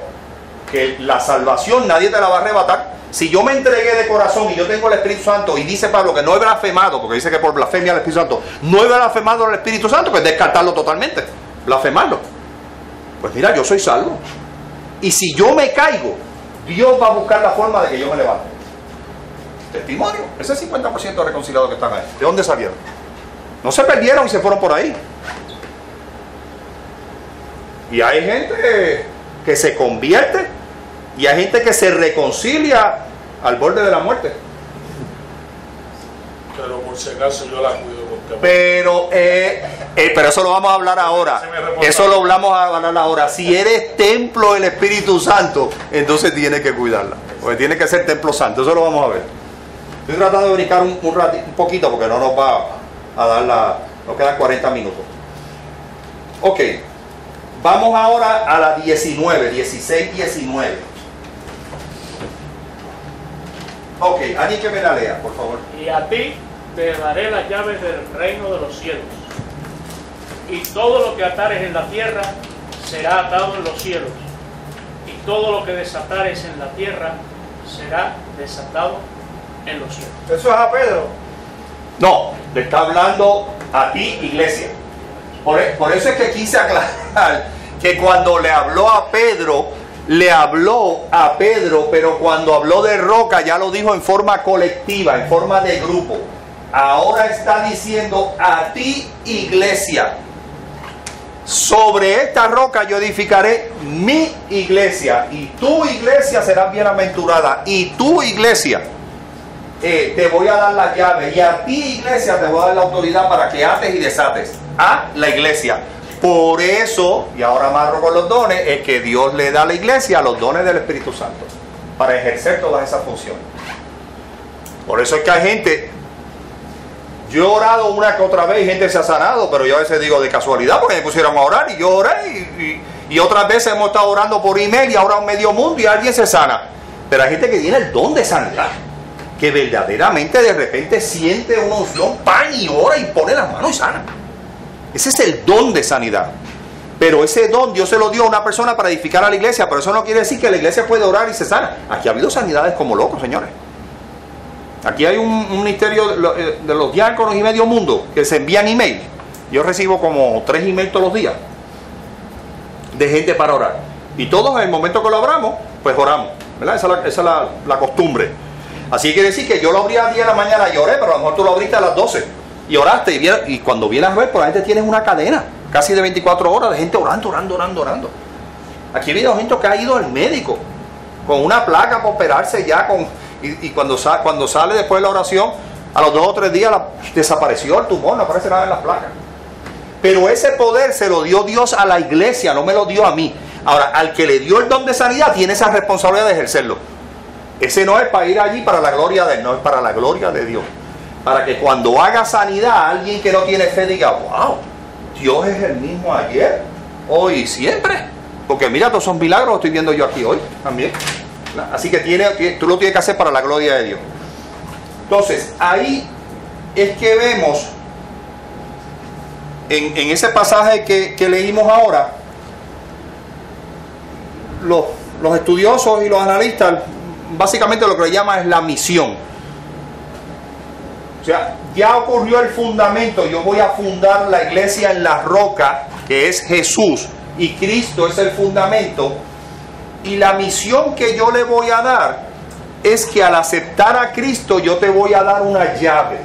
que la salvación nadie te la va a arrebatar. Si yo me entregué de corazón y yo tengo el Espíritu Santo, y dice Pablo que no he blasfemado, porque dice que por blasfemia al Espíritu Santo, no he blasfemado al Espíritu Santo, pues descartarlo totalmente, blasfemarlo. Pues mira, yo soy salvo. Y si yo me caigo, Dios va a buscar la forma de que yo me levante. Testimonio, ese 50% de reconciliados que están ahí, ¿de dónde salieron? No se perdieron y se fueron por ahí. Y hay gente que se convierte, y hay gente que se reconcilia al borde de la muerte. Pero por si acaso yo la cuido. Pero eso lo vamos a hablar ahora. Eso lo vamos a hablar ahora. Si eres templo del Espíritu Santo, entonces tienes que cuidarla, porque tiene que ser templo santo. Eso lo vamos a ver. Estoy tratando de brincar un poquito, porque no nos va a dar nos quedan 40 minutos. Ok, vamos ahora a la 19, 16, 19. Ok, alguien que me la lea, por favor. Y a ti te daré las llaves del reino de los cielos. Y todo lo que atares en la tierra será atado en los cielos. Y todo lo que desatares en la tierra será desatado en los cielos. Eso es a Pedro. No, le está hablando a ti, iglesia. Por eso es que quise aclarar que cuando le habló a Pedro, pero cuando habló de roca ya lo dijo en forma colectiva, en forma de grupo. Ahora está diciendo a ti, iglesia: sobre esta roca yo edificaré mi iglesia, y tu iglesia será bienaventurada, y tu iglesia te voy a dar las llaves, y a ti, iglesia, te voy a dar la autoridad para que ates y desates a la iglesia. Por eso, y ahora amarro con los dones, es que Dios le da a la iglesia los dones del Espíritu Santo para ejercer todas esas funciones. Por eso es que hay gente, yo he orado una que otra vez y gente se ha sanado, pero yo a veces digo de casualidad, porque me pusieron a orar y yo oré, y otras veces hemos estado orando por email y ahora en medio mundo y alguien se sana. Pero hay gente que tiene el don de sanidad, que verdaderamente de repente siente una unción, pan, y ora y pone las manos y sana. Ese es el don de sanidad. Pero ese don Dios se lo dio a una persona para edificar a la iglesia. Pero eso no quiere decir que la iglesia puede orar y se sana. Aquí ha habido sanidades como locos, señores. Aquí hay un ministerio de los diáconos y medio mundo que se envían email. Yo recibo como 3 emails todos los días de gente para orar. Y todos en el momento que lo abramos, pues oramos, ¿verdad? Esa es la costumbre. Así quiere decir que yo lo abrí a las 10 de la mañana y oré, pero a lo mejor tú lo abriste a las 12 y oraste, y cuando vienes a ver, por la gente tienes una cadena casi de 24 horas de gente orando. Aquí ha habido gente que ha ido al médico con una placa para operarse ya, y cuando sale después de la oración, a los 2 o 3 días desapareció el tumor, no aparece nada en las placas. Pero ese poder se lo dio Dios a la iglesia, no me lo dio a mí. Ahora, al que le dio el don de sanidad, tiene esa responsabilidad de ejercerlo. Ese no es para ir allí para la gloria de él, no, es para la gloria de Dios. Para que cuando haga sanidad, alguien que no tiene fe diga: wow, Dios es el mismo ayer, hoy y siempre. Porque mira, todos son milagros, estoy viendo yo aquí hoy también. Así que tú lo tienes que hacer para la gloria de Dios. Entonces, ahí es que vemos, en ese pasaje que leímos ahora, los estudiosos y los analistas, básicamente lo que le llaman es la misión. O sea, ya ocurrió el fundamento, yo voy a fundar la iglesia en la roca, que es Jesús, y Cristo es el fundamento, y la misión que yo le voy a dar es que al aceptar a Cristo yo te voy a dar una llave,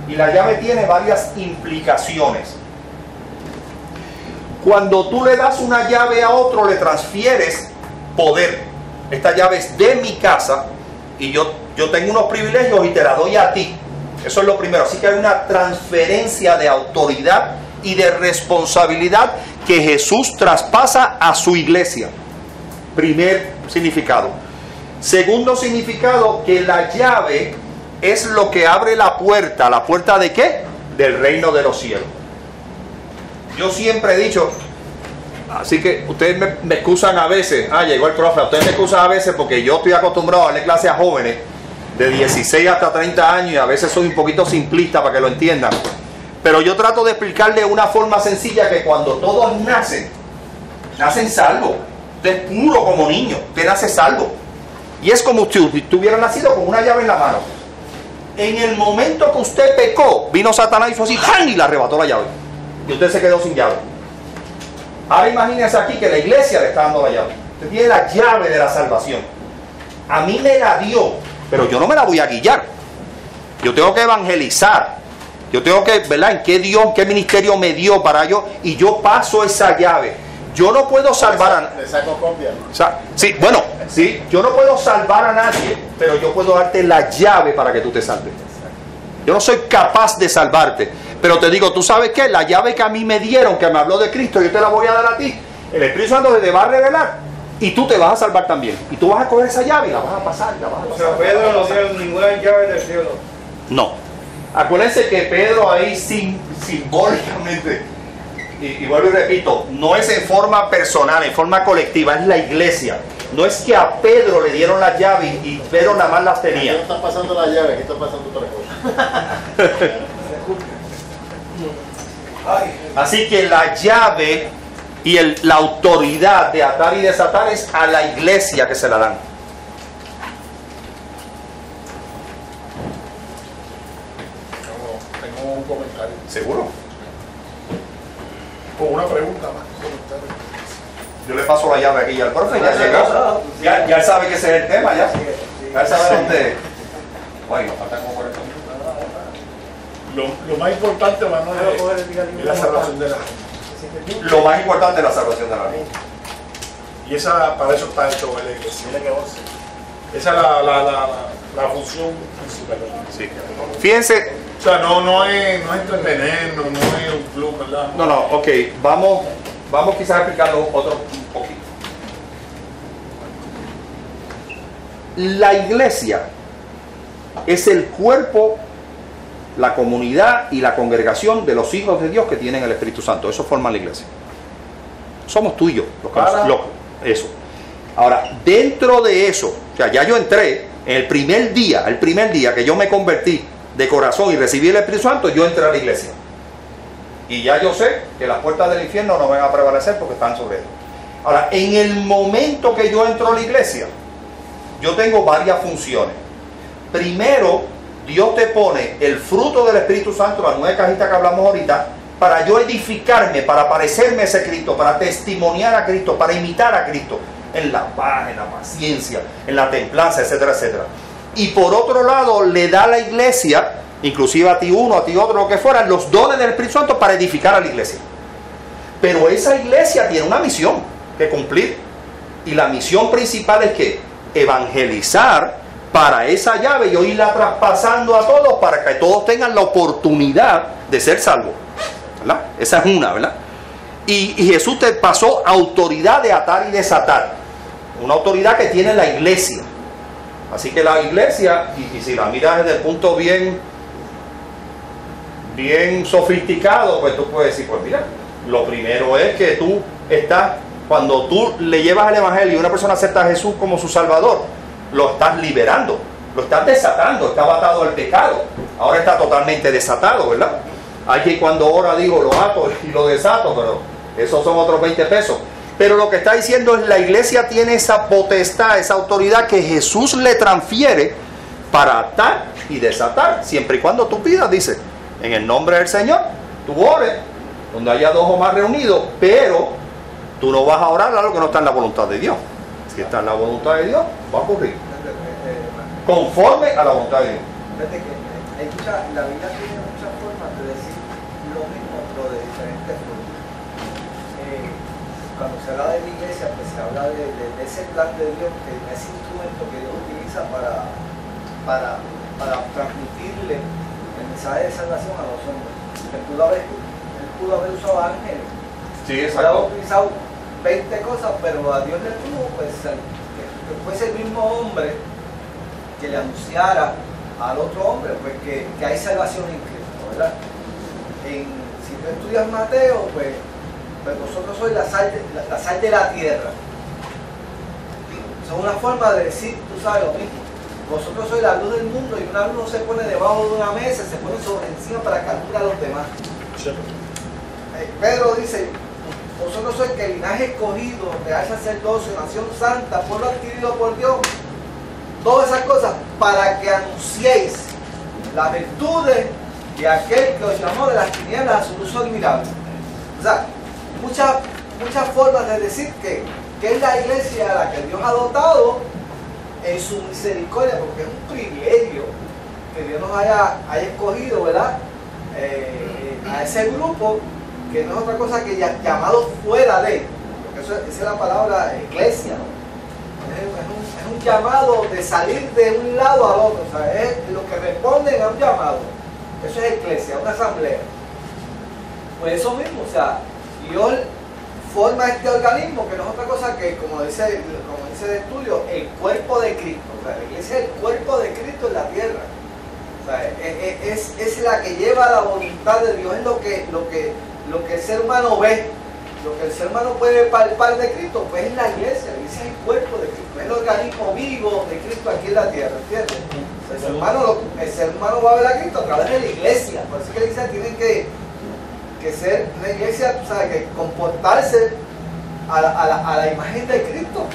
y la llave tiene varias implicaciones. Cuando tú le das una llave a otro, le transfieres poder. Esta llave es de mi casa y yo tengo unos privilegios y te la doy a ti. Eso es lo primero. Así que hay una transferencia de autoridad y de responsabilidad que Jesús traspasa a su iglesia. Primer significado. Segundo significado, que la llave es lo que abre la puerta. ¿La puerta de qué? Del reino de los cielos. Yo siempre he dicho, así que ustedes me excusan a veces, llegó el profe, ustedes me excusan a veces porque yo estoy acostumbrado a darle clases a jóvenes de 16 hasta 30 años y a veces soy un poquito simplista para que lo entiendan. Pero yo trato de explicarle de una forma sencilla que cuando todos nacen salvos. Usted es puro como niño, usted nace salvo. Y es como si usted hubiera nacido con una llave en la mano. En el momento que usted pecó, vino Satanás y hizo así, ¡jan! Y le arrebató la llave. Y usted se quedó sin llave. Ahora imagínense aquí que la iglesia le está dando la llave. Usted tiene la llave de la salvación. A mí me la dio, pero yo no me la voy a guillar. Yo tengo que evangelizar. Yo tengo que, ¿verdad? En qué Dios, qué ministerio me dio para yo, y yo paso esa llave. Yo no puedo salvar a nadie. Le saco copia. Sí, bueno, sí, yo no puedo salvar a nadie, pero yo puedo darte la llave para que tú te salves. Yo no soy capaz de salvarte, pero te digo, ¿tú sabes qué? La llave que a mí me dieron, que me habló de Cristo, yo te la voy a dar a ti. El Espíritu Santo te va a revelar y tú te vas a salvar también. Y tú vas a coger esa llave y la vas a pasar, la vas a pasar. O sea, Pedro no dio ninguna llave del cielo. No. Acuérdense que Pedro ahí simbólicamente, y vuelvo y repito, no es en forma personal, en forma colectiva, es la iglesia. No es que a Pedro le dieron las llaves y Pedro nada más las tenía. Aquí no está pasando la llave, aquí está pasando otra cosa. Así que la llave y la autoridad de atar y desatar es a la iglesia que se la dan. Tengo un comentario. ¿Seguro? Con una pregunta más. Un comentario. Yo le paso la llave aquí al profe, ya llegó. Ya él sabe que ese es el tema, ya. Ya él sabe dónde. Bueno, falta como 40 minutos. Lo más importante, Manuel, es la salvación de la alma. Lo más importante es la salvación de la vida. Y para eso está hecho la iglesia. Esa es la función principal. Sí. Fíjense. O sea, no es entretenernos, no es un club, ¿verdad? No, ok. Vamos quizás a explicarlo otro un poquito. La iglesia es el cuerpo, la comunidad y la congregación de los hijos de Dios que tienen el Espíritu Santo. Eso forma la iglesia. Somos tú y yo, eso. Ahora, dentro de eso, o sea, ya yo entré en el primer día que yo me convertí de corazón y recibí el Espíritu Santo, yo entré a la iglesia. Y ya yo sé que las puertas del infierno no van a prevalecer porque están sobre él. Ahora, en el momento que yo entro a la iglesia, yo tengo varias funciones. Primero, Dios te pone el fruto del Espíritu Santo, las 9 cajitas que hablamos ahorita, para yo edificarme, para parecerme a ese Cristo, para testimoniar a Cristo, para imitar a Cristo, en la paz, en la paciencia, en la templanza, etcétera, etcétera. Y por otro lado, le da a la iglesia, inclusive a ti uno, a ti otro, lo que fuera, los dones del Espíritu Santo para edificar a la iglesia. Pero esa iglesia tiene una misión que cumplir. Y la misión principal es que evangelizar para esa llave y yo irla traspasando a todos para que todos tengan la oportunidad de ser salvos, ¿verdad? Esa es una, ¿verdad? Y Jesús te pasó autoridad de atar y desatar, una autoridad que tiene la iglesia. Así que la iglesia, y si la miras desde el punto bien sofisticado, pues tú puedes decir, pues mira, lo primero es que tú está, cuando tú le llevas el evangelio y una persona acepta a Jesús como su salvador, lo estás liberando, lo estás desatando, estaba atado al pecado, ahora está totalmente desatado, ¿verdad? Hay que cuando ora digo lo ato y lo desato, pero esos son otros 20 pesos. Pero lo que está diciendo es la iglesia tiene esa potestad, esa autoridad que Jesús le transfiere para atar y desatar, siempre y cuando tú pidas, dice, en el nombre del Señor, tú ores, donde haya dos o más reunidos, pero tú no vas a orar a lo que no está en la voluntad de Dios. Si está en la voluntad de Dios, va a ocurrir. Conforme a la voluntad de Dios. Fíjate que la Biblia tiene muchas formas de decir lo mismo, pero de diferentes formas. Cuando se habla de la iglesia, pues se habla de ese plan de Dios, que ese instrumento que Dios utiliza para transmitirle el mensaje de salvación a los hombres. Él pudo haber usado ángeles. Sí, Pudo haber utilizado 20 cosas, pero a Dios le tuvo pues, que fuese el mismo hombre que le anunciara al otro hombre pues, que hay salvación en Cristo, ¿verdad? Si tú estudias Mateo, pues vosotros sois la sal de la tierra. Es una forma de decir, tú sabes lo mismo. Vosotros sois la luz del mundo y una luz no se pone debajo de una mesa, se pone sobre encima para que alumbre a los demás. Pedro dice, vosotros sois que linaje escogido, real sacerdocio, nación santa, pueblo adquirido por Dios. Todas esas cosas para que anunciéis las virtudes de aquel que os llamó de las tinieblas a su luz admirable. O sea, muchas formas de decir que es la iglesia a la que Dios ha dotado en su misericordia, porque es un privilegio que Dios nos haya escogido, ¿verdad? A ese grupo que no es otra cosa que llamado fuera de, porque esa es la palabra iglesia, ¿no? Es un llamado de salir de un lado al otro, o sea, es lo que responden a un llamado. Eso es iglesia, una asamblea. Pues eso mismo, o sea, Dios forma este organismo que no es otra cosa que, como dice el estudio, el cuerpo de Cristo. O sea, la iglesia es el cuerpo de Cristo en la tierra. O sea, es la que lleva la voluntad de Dios, es lo que el ser humano ve, lo que el ser humano puede palpar de Cristo, pues es la iglesia es el cuerpo de Cristo, es el organismo vivo de Cristo aquí en la tierra, ¿entiendes? O sea, el ser humano va a ver a Cristo a través de la iglesia, por eso que la iglesia tiene que ser una iglesia, o sea, que comportarse a la imagen de Cristo.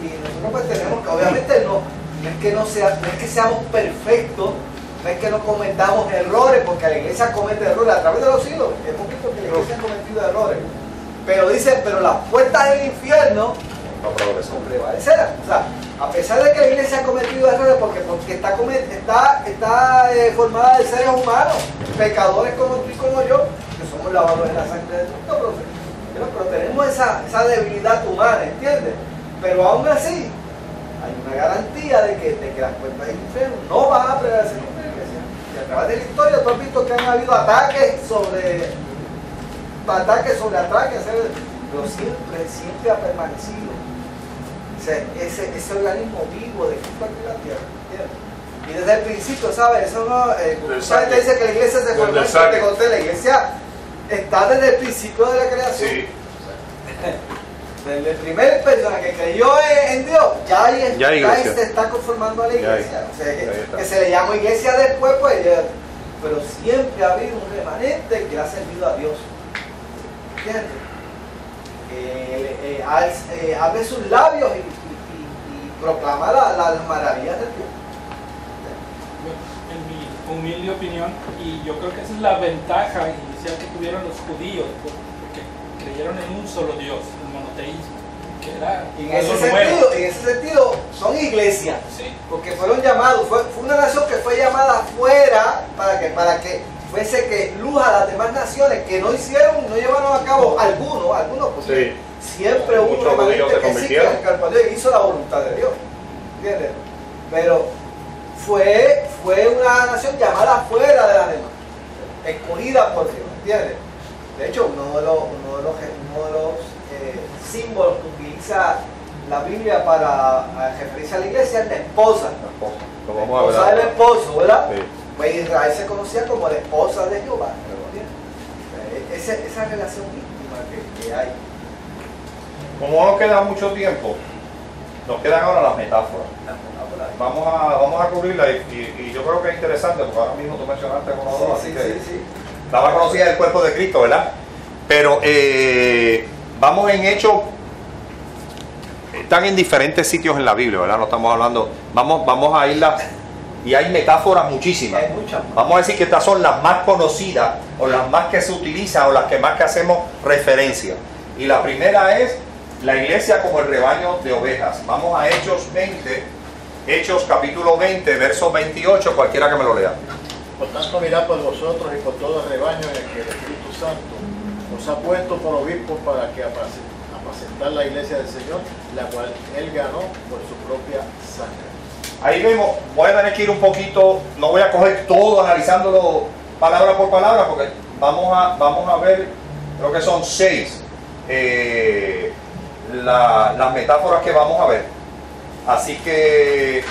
Y nosotros pues tenemos que, obviamente no es que seamos perfectos, no es que no cometamos errores, porque la iglesia comete errores a través de los siglos. Hemos visto que la iglesia ha cometido errores. Pero dice, pero las puertas del infierno no prevalecerán. O sea, a pesar de que la iglesia ha cometido errores, porque está formada de seres humanos, pecadores como tú y como yo, que somos lavados en la sangre de Cristo, pero tenemos esa debilidad humana, ¿entiendes? Pero aún así, hay una garantía de que las puertas del infierno no van a prevalecer contra la iglesia. Y a través de la historia tú has visto que han habido ataques sobre ataques, pero siempre ha permanecido ese organismo vivo de Cristo aquí en la tierra, ¿entiendes? Y desde el principio, ¿sabes? Eso no, mucha gente dice que la iglesia se formó en Pentecostés. La iglesia está desde el principio de la creación. Sí. Desde el primer persona que creyó en Dios, ya se está conformando a la iglesia. O sea, que se le llamó iglesia después, pues, pero siempre ha habido un remanente que ha servido a Dios. ¿Entiendes? Abre sus labios y proclama las maravillas de Dios. En mi humilde opinión, y yo creo que esa es la ventaja inicial que tuvieron los judíos, porque creyeron en un solo Dios, el monoteísmo, que era en ese sentido son iglesias, sí, porque fueron llamados, fue una nación que fue llamada afuera para que fuese que luz a las demás naciones que no llevaron a cabo algunos, porque sí, siempre hubo un remanente que sí que hizo la voluntad de Dios, ¿entiendes? Pero fue una nación llamada afuera de la demás, escogida por Dios, ¿entiendes? De hecho, uno de los símbolos que utiliza la Biblia para referirse a la iglesia es la esposa. La esposa del esposo, ¿verdad? Sí. Pues Israel se conocía como la esposa de Jehová. Esa relación íntima que hay. Como no nos queda mucho tiempo, nos quedan ahora las metáforas. Vamos a cubrirla y yo creo que es interesante porque ahora mismo tú mencionaste uno o dos, así que la más conocida es el cuerpo de Cristo, ¿verdad? Pero vamos en Hechos, están en diferentes sitios en la Biblia, ¿verdad? No estamos hablando, vamos a irlas, y hay metáforas muchísimas. Hay muchas. Vamos a decir que estas son las más conocidas, o las más que se utilizan, o las que más que hacemos referencia. Y la primera es la iglesia como el rebaño de ovejas. Vamos a Hechos 20, Hechos capítulo 20, verso 28, cualquiera que me lo lea. Por tanto, mirad por vosotros y por todo el rebaño en el que el Espíritu Santo os ha puesto por obispos para que apacentar la iglesia del Señor, la cual Él ganó por su propia sangre. Ahí vemos, voy a tener que ir un poquito, no voy a coger todo analizándolo palabra por palabra, porque vamos a ver, creo que son 6 las metáforas que vamos a ver. Así que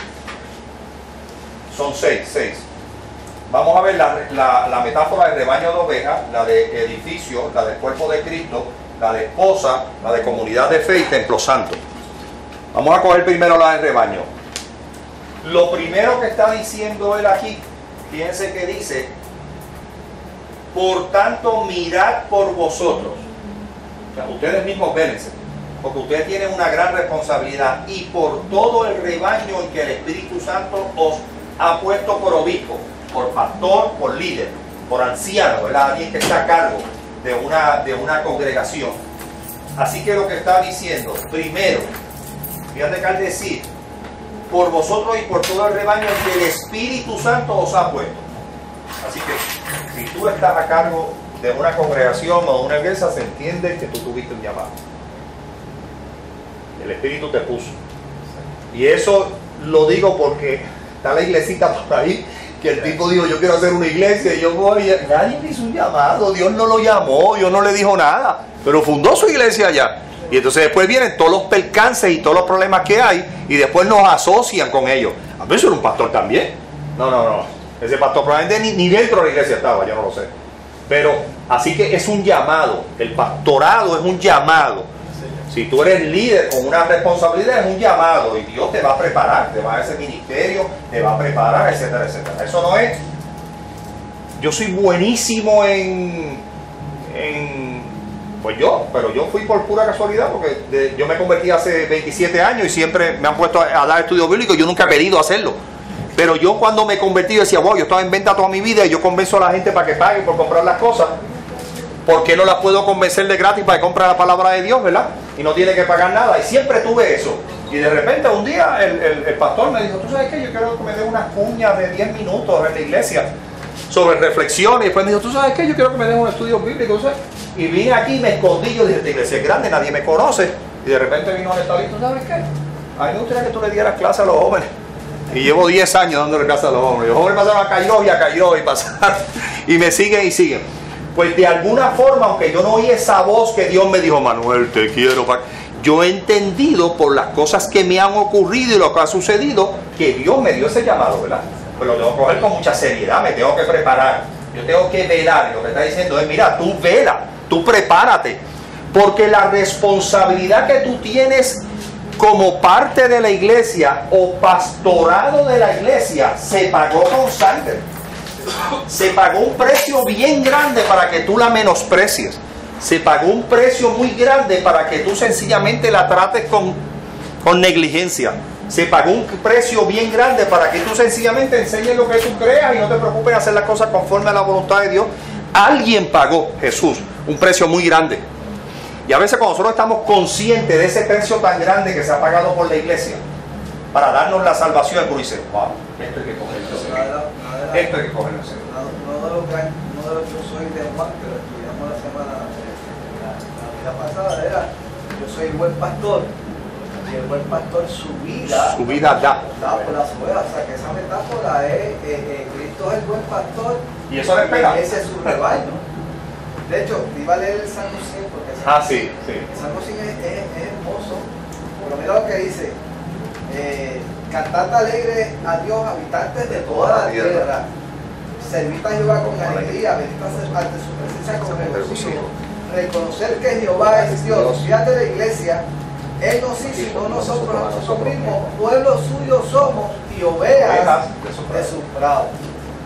son 6. Vamos a ver la metáfora del rebaño de ovejas, la de edificio, la del cuerpo de Cristo, la de esposa, la de comunidad de fe y templo santo. Vamos a coger primero la del rebaño. Lo primero que está diciendo él aquí, fíjense que dice: por tanto mirad por vosotros. O sea, ustedes mismos vélense, porque ustedes tienen una gran responsabilidad, y por todo el rebaño en que el Espíritu Santo os ha puesto por obispo, por pastor, por líder, por anciano, ¿verdad? Alguien que está a cargo de una congregación. Así que lo que está diciendo, primero, fíjate que al decir por vosotros y por todo el rebaño que el Espíritu Santo os ha puesto. Así que si tú estás a cargo de una congregación o de una iglesia, se entiende que tú tuviste un llamado. El Espíritu te puso. Y eso lo digo porque está la iglesita por ahí, que el tipo dijo: yo quiero hacer una iglesia, y yo voy, nadie me hizo un llamado, Dios no lo llamó, Dios no le dijo nada, pero fundó su iglesia allá. Y entonces después vienen todos los percances y todos los problemas que hay, y después nos asocian con ellos. A veces era un pastor también. No. Ese pastor probablemente ni dentro de la iglesia estaba, yo no lo sé. Pero así que es un llamado. El pastorado es un llamado. Si tú eres líder con una responsabilidad, es un llamado, y Dios te va a preparar, te va a dar ese ministerio, te va a preparar, etcétera, etcétera. Eso no es: yo soy buenísimo pero yo fui por pura casualidad, porque yo me convertí hace 27 años y siempre me han puesto a dar estudios bíblicos. Yo nunca he querido hacerlo, pero yo cuando me convertí decía: wow, yo estaba en venta toda mi vida y yo convenzo a la gente para que pague por comprar las cosas. ¿Por qué no las puedo convencer de gratis para que compre la palabra de Dios, verdad? Y no tiene que pagar nada. Y siempre tuve eso. Y de repente un día el pastor me dijo: ¿tú sabes qué? Yo quiero que me dé unas cuñas de 10 minutos en la iglesia sobre reflexión. Y después me dijo: ¿tú sabes qué? Yo quiero que me den un estudio bíblico. ¿Sabes? Y vine aquí y me escondí. Yo dije: esta iglesia es grande, nadie me conoce. Y de repente vino el estado y: ¿tú sabes qué? A mí me gustaría que tú le dieras clase a los jóvenes. Y llevo 10 años dándole clase a los jóvenes. Los jóvenes pasaron a Cairo y pasaron. Y me siguen y siguen. Pues de alguna forma, aunque yo no oí esa voz que Dios me dijo: Manuel, te quiero, yo he entendido por las cosas que me han ocurrido y lo que ha sucedido, que Dios me dio ese llamado, ¿verdad? Pues lo tengo que coger con mucha seriedad, me tengo que preparar, yo tengo que velar. Y lo que está diciendo es: mira, tú vela, tú prepárate, porque la responsabilidad que tú tienes como parte de la iglesia o pastorado de la iglesia se pagó con sangre. Se pagó un precio bien grande para que tú la menosprecies. Se pagó un precio muy grande para que tú sencillamente la trates con negligencia. Se pagó un precio bien grande para que tú sencillamente enseñes lo que tú creas y no te preocupes de hacer las cosas conforme a la voluntad de Dios. Alguien pagó, Jesús, un precio muy grande. Y a veces cuando nosotros estamos conscientes de ese precio tan grande que se ha pagado por la iglesia para darnos la salvación, tú dices: wow, esto hay que cogerlo. Esto hay que cogerlo. Uno de los que yo soy de Juan, que lo estudiamos la vida pasada, era: yo soy el buen pastor, y el buen pastor su vida da por las ovejas. O sea que esa metáfora es Cristo es el buen pastor, y eso le pega. Ese es su rebaño. De hecho, iba a leer el Salmo 100, porque el Salmo 100 es hermoso. Pero mira lo que dice: cantad alegre a Dios, habitantes de toda la tierra. Servid a Jehová con alegría, venid ante su presencia con regocijo. reconocer que Jehová es Dios. Fíjate la iglesia, Él nos hizo y no nosotros a nosotros mismos. Pueblo suyo somos y ovejas de su prado.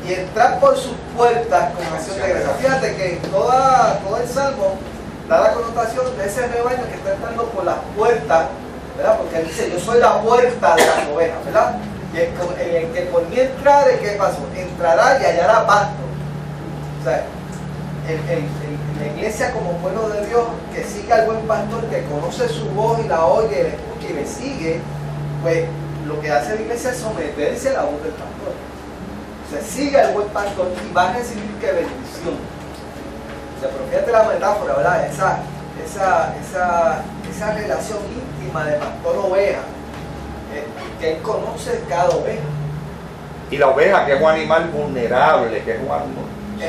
Y entrar por sus puertas con acción de gracia. Fíjate que todo el Salmo da la connotación de ese rebaño que está entrando por las puertas, ¿verdad? Porque Él dice, yo soy la puerta de las ovejas, ¿verdad? Y en el que por mí entrare, ¿qué pasó? Entrará y hallará pasto. O sea, la iglesia como pueblo de Dios que sigue al buen pastor, que conoce su voz y la oye, le escucha y le sigue, pues lo que hace la iglesia es someterse a la voz del pastor. O sea, sigue al buen pastor y va a recibir qué bendición. O sea, pero fíjate la metáfora, ¿verdad? Esa relación íntima de pastor-oveja, que él conoce cada oveja. Y la oveja, que es un animal vulnerable, que es un animal que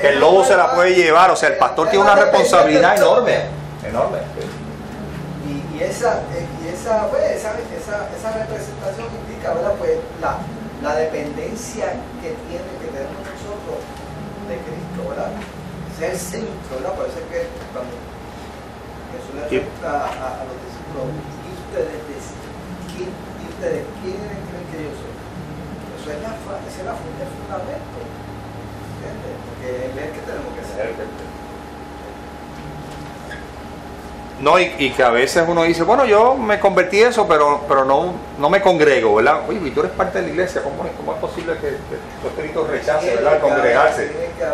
el Es lobo se la puede llevar, o sea, el pastor tiene una responsabilidad enorme, enorme. Y esa representación indica, ¿verdad? Pues la dependencia que tenemos nosotros de Cristo, ¿verdad? Ser el centro, ¿verdad? Por eso es que cuando Jesús le pregunta a los discípulos, ¿y ustedes quiénes creen que yo soy? Eso es el fundamento. Porque es el que tenemos que ser. No, y que a veces uno dice, bueno, yo me convertí en eso, pero no me congrego, ¿verdad? Uy, y tú eres parte de la iglesia, ¿cómo es posible que tu espíritu rechace, ¿verdad? Al congregarse.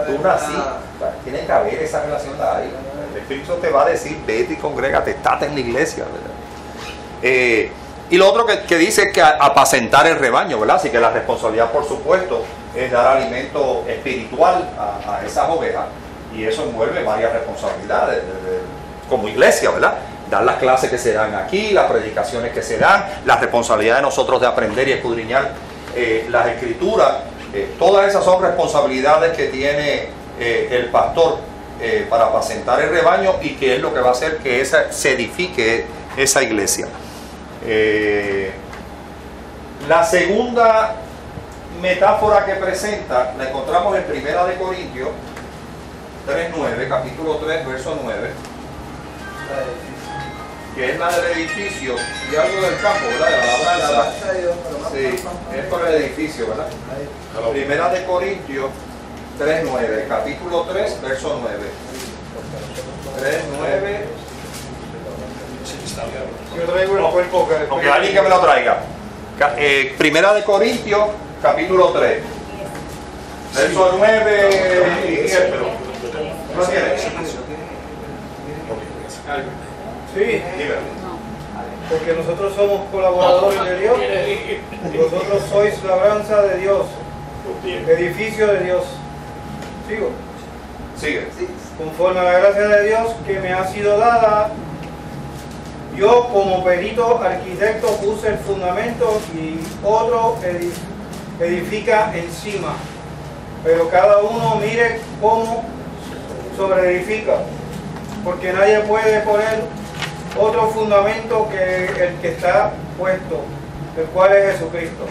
Tú naciste, tiene que haber esa relación de ahí. El Espíritu te va a decir, vete y congrégate, estate en la iglesia, ¿verdad? Y lo otro que dice es que apacentar el rebaño, ¿verdad? Así que la responsabilidad, por supuesto, es dar alimento espiritual a esas ovejas, y eso envuelve varias responsabilidades como iglesia, ¿verdad? Dar las clases que se dan aquí, las predicaciones que se dan, la responsabilidad de nosotros de aprender y escudriñar las escrituras, todas esas son responsabilidades que tiene el pastor para apacentar el rebaño, y que es lo que va a hacer que se edifique esa iglesia. La segunda metáfora que presenta la encontramos en 1 de Corintios 3:9, capítulo 3, verso 9, que es la del edificio y algo del campo, ¿verdad? De la labranza. Sí, es por el edificio, ¿verdad? 1 de Corintios 3:9, capítulo 3, verso 9. 3:9. Yo traigo el cuerpo que... Aunque alguien que me lo traiga. 1 de Corintios, capítulo 3, verso 9 y 10. ¿No tienes? Sí, porque nosotros somos colaboradores de Dios. Vosotros sois labranza de Dios, edificio de Dios. ¿Sigo? Sigue. Conforme a la gracia de Dios que me ha sido dada, yo como perito arquitecto puse el fundamento y otro edifica encima. Pero cada uno mire cómo sobreedifica, porque nadie puede poner otro fundamento que el que está puesto, el cual es Jesucristo.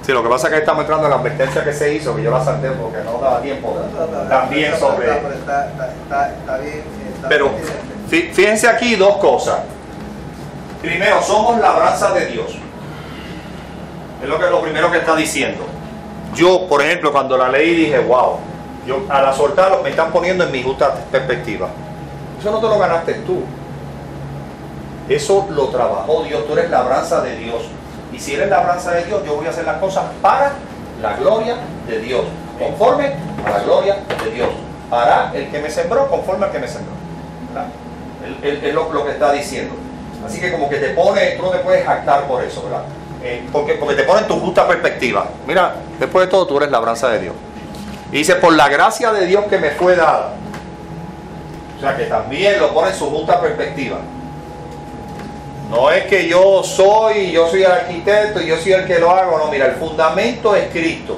Sí, lo que pasa es que estamos entrando en la advertencia que se hizo, que yo la salté porque no daba tiempo también sobre... Está bien. Pero fíjense aquí dos cosas. Primero, somos labranza de Dios. Es lo primero que está diciendo. Yo, por ejemplo, cuando la leí dije, wow, yo al soltarlo me están poniendo en mi justa perspectiva. Eso no te lo ganaste tú. Eso lo trabajó Dios. Tú eres labranza de Dios. Y si eres labranza de Dios, yo voy a hacer las cosas para la gloria de Dios. Conforme a la gloria de Dios. Para el que me sembró, conforme al que me sembró. Es lo que está diciendo. Así que como que te pone, tú no te puedes jactar por eso, ¿verdad? Porque te pone en tu justa perspectiva. Mira, después de todo tú eres labranza de Dios. Y dice, por la gracia de Dios que me fue dada. O sea que también lo pone en su justa perspectiva. No es que yo soy el arquitecto y yo soy el que lo hago. No, mira, el fundamento es Cristo.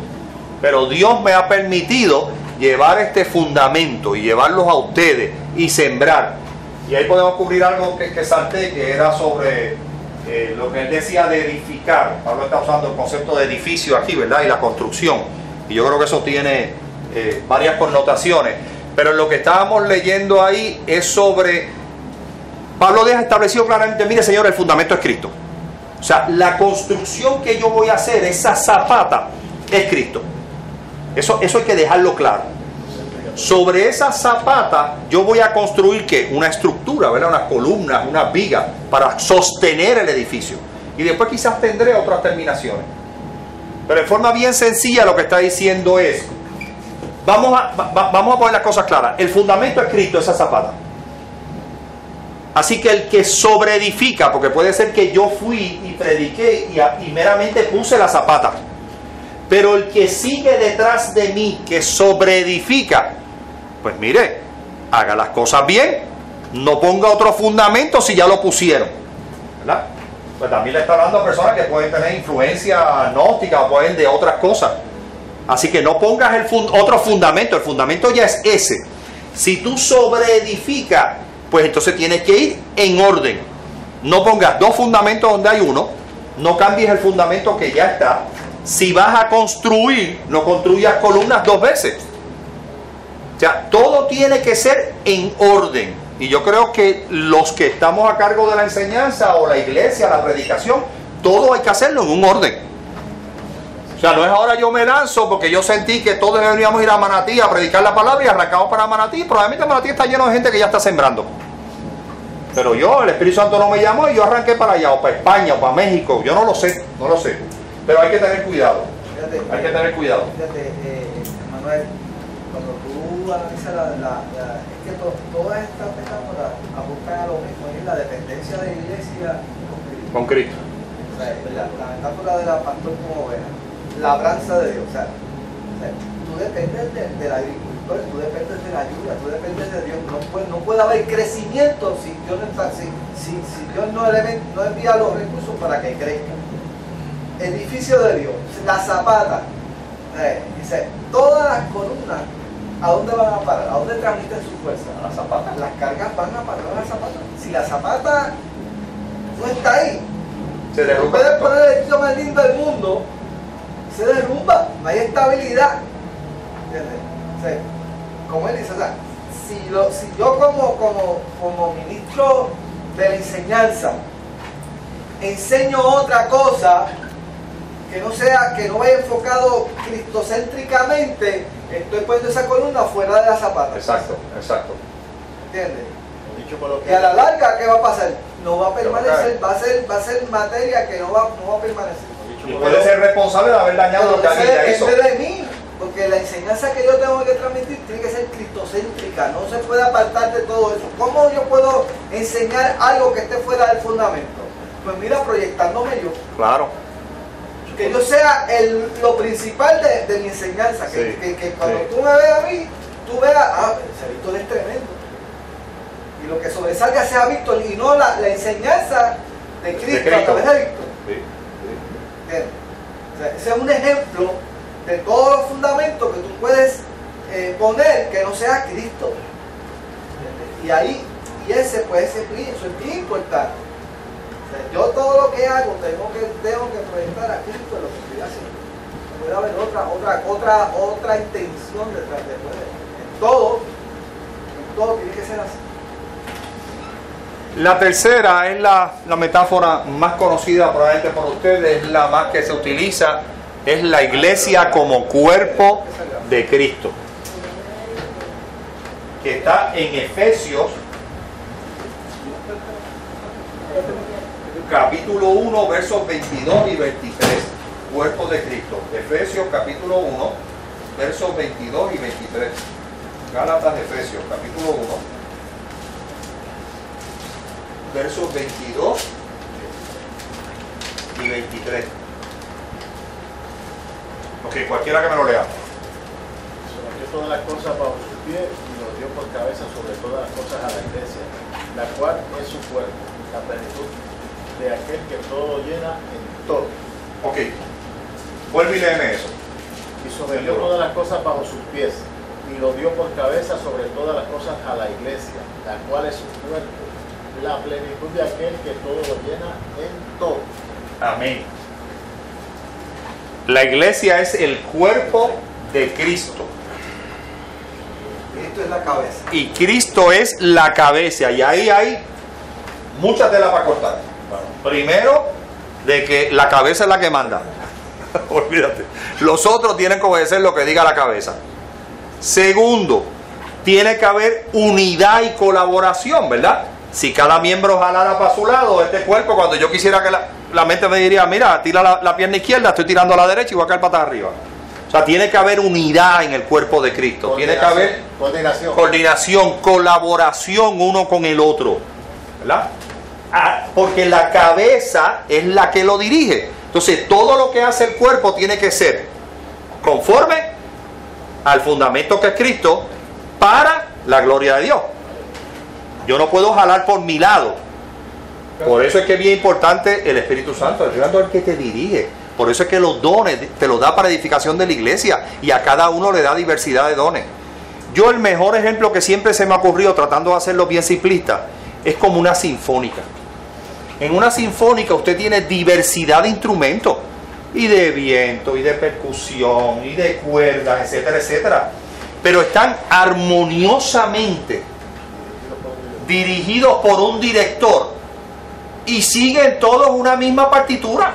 Pero Dios me ha permitido llevar este fundamento y llevarlos a ustedes y sembrar. Y ahí podemos cubrir algo que salté, que era sobre lo que él decía de edificar. Pablo está usando el concepto de edificio aquí, ¿verdad? Y la construcción. Y yo creo que eso tiene varias connotaciones. Pero lo que estábamos leyendo ahí es sobre, Pablo deja establecido claramente, mire señor, el fundamento es Cristo. O sea, la construcción que yo voy a hacer, esa zapata, es Cristo. Eso hay que dejarlo claro. Sobre esa zapata yo voy a construir ¿qué? Una estructura, ¿verdad? Unas columnas, unas vigas para sostener el edificio. Y después quizás tendré otras terminaciones. Pero en forma bien sencilla lo que está diciendo es, vamos a poner las cosas claras. El fundamento es Cristo, esa zapata. Así que el que sobreedifica, porque puede ser que yo fui y prediqué y meramente puse la zapata, pero el que sigue detrás de mí, que sobreedifica, pues mire, haga las cosas bien, no ponga otro fundamento si ya lo pusieron, ¿verdad? Pues también le está hablando a personas que pueden tener influencia gnóstica o pueden de otras cosas. Así que no pongas otro fundamento, el fundamento ya es ese. Si tú sobreedificas, pues entonces tienes que ir en orden. No pongas dos fundamentos donde hay uno, no cambies el fundamento que ya está. Si vas a construir, no construyas columnas dos veces. O sea, todo tiene que ser en orden. Y yo creo que los que estamos a cargo de la enseñanza o la iglesia, la predicación, todo hay que hacerlo en un orden. O sea, no es ahora yo me lanzo porque yo sentí que todos deberíamos ir a Manatí a predicar la palabra y arrancamos para Manatí. Probablemente Manatí está lleno de gente que ya está sembrando. Pero yo, el Espíritu Santo no me llamó y yo arranqué para allá, o para España, o para México. Yo no lo sé, no lo sé. Pero hay que tener cuidado. Fíjate, hay que tener cuidado. Fíjate, Manuel, cuando tú analizas es que todas estas metáforas apuntan a lo mismo, es la dependencia de la iglesia con Cristo. O sea, la metáfora de la pastor como oveja, labranza de Dios. O sea, tú dependes del agricultor, tú dependes de la ayuda, tú dependes de Dios. No puede haber crecimiento si Dios no está, si Dios no envía los recursos para que crezca. Edificio de Dios, la zapata, dice, todas las columnas, ¿a dónde van a parar? ¿A dónde transmiten su fuerza? A la zapata. Las cargas van a parar a la zapata. Si la zapata no está ahí, se derrumba. Puedes poner el edificio más lindo del mundo, se derrumba, no hay estabilidad. ¿Entiendes? O sea, como él dice, o sea, si yo como ministro de la enseñanza enseño otra cosa que no vaya enfocado cristocéntricamente, estoy poniendo esa columna fuera de la zapata. Exacto. ¿Entiendes? Dicho por lo que Y a la larga, ¿qué va a pasar? No va a permanecer, va a ser materia que no va a permanecer. Y puede ser responsable de haber dañado lo que alguien ya hizo. Depende de mí, porque la enseñanza que yo tengo que transmitir tiene que ser cristocéntrica, no se puede apartar de todo eso. ¿Cómo yo puedo enseñar algo que esté fuera del fundamento? Pues mira, proyectándome yo. Claro. Que yo sea lo principal de mi enseñanza, que cuando tú me veas a mí, tú veas, ese Víctor es tremendo. Y lo que sobresalga sea Víctor y no la enseñanza de Cristo a través de Víctor. O sea, ese es un ejemplo de todos los fundamentos que tú puedes poner que no sea Cristo. Y ese puede ser, eso es bien importante. Yo todo lo que hago tengo que proyectar a Cristo en lo que estoy haciendo. Puede haber otra intención detrás de todo. En todo tiene que ser así. La tercera es la metáfora más conocida probablemente por ustedes, es la más que se utiliza, es la iglesia como cuerpo de Cristo, que está en Efesios capítulo 1, versos 22 y 23, cuerpo de Cristo. Efesios capítulo 1, versos 22 y 23. Gálatas, Efesios capítulo 1, versos 22 y 23. Ok, cualquiera que me lo lea. sometió todas las cosas bajo sus pies y lo dio por cabeza sobre todas las cosas a la iglesia, la cual es su cuerpo, la plenitud de aquel que todo llena en todo. Ok, vuelve y léeme eso. Y sometió todas las cosas bajo sus pies y lo dio por cabeza sobre todas las cosas a la iglesia, la cual es su cuerpo, la plenitud de aquel que todo lo llena en todo. Amén. La iglesia es el cuerpo de Cristo. Cristo es la cabeza. Y Cristo es la cabeza. Y ahí hay mucha tela para cortar. Primero, de que la cabeza es la que manda. Olvídate. Los otros tienen que obedecer lo que diga la cabeza. Segundo, tiene que haber unidad y colaboración, ¿verdad? Si cada miembro jalara para su lado, este cuerpo, cuando yo quisiera que la mente me diría, mira, tira la pierna izquierda, estoy tirando a la derecha y voy a caer patas arriba. O sea, tiene que haber unidad en el cuerpo de Cristo. Tiene que haber coordinación, colaboración uno con el otro, ¿verdad? Porque la cabeza es la que lo dirige. Entonces, todo lo que hace el cuerpo tiene que ser conforme al fundamento que es Cristo para la gloria de Dios. Yo no puedo jalar por mi lado. Por eso es que es bien importante el Espíritu Santo. El Espíritu Santo es el que te dirige. Por eso es que los dones te los da para edificación de la iglesia. Y a cada uno le da diversidad de dones. Yo el mejor ejemplo que siempre se me ha ocurrido, tratando de hacerlo bien simplista, es como una sinfónica. En una sinfónica usted tiene diversidad de instrumentos. Y de viento, y de percusión, y de cuerdas, etcétera, etcétera. Pero están armoniosamente dirigidos por un director y siguen todos una misma partitura,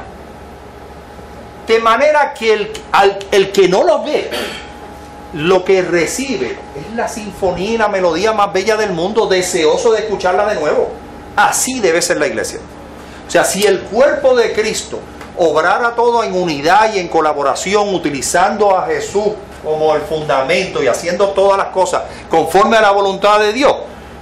de manera que el que no lo ve, lo que recibe es la sinfonía y la melodía más bella del mundo, deseoso de escucharla de nuevo. Así debe ser la iglesia. O sea, si el cuerpo de Cristo obrara todo en unidad y en colaboración, utilizando a Jesús como el fundamento y haciendo todas las cosas conforme a la voluntad de Dios,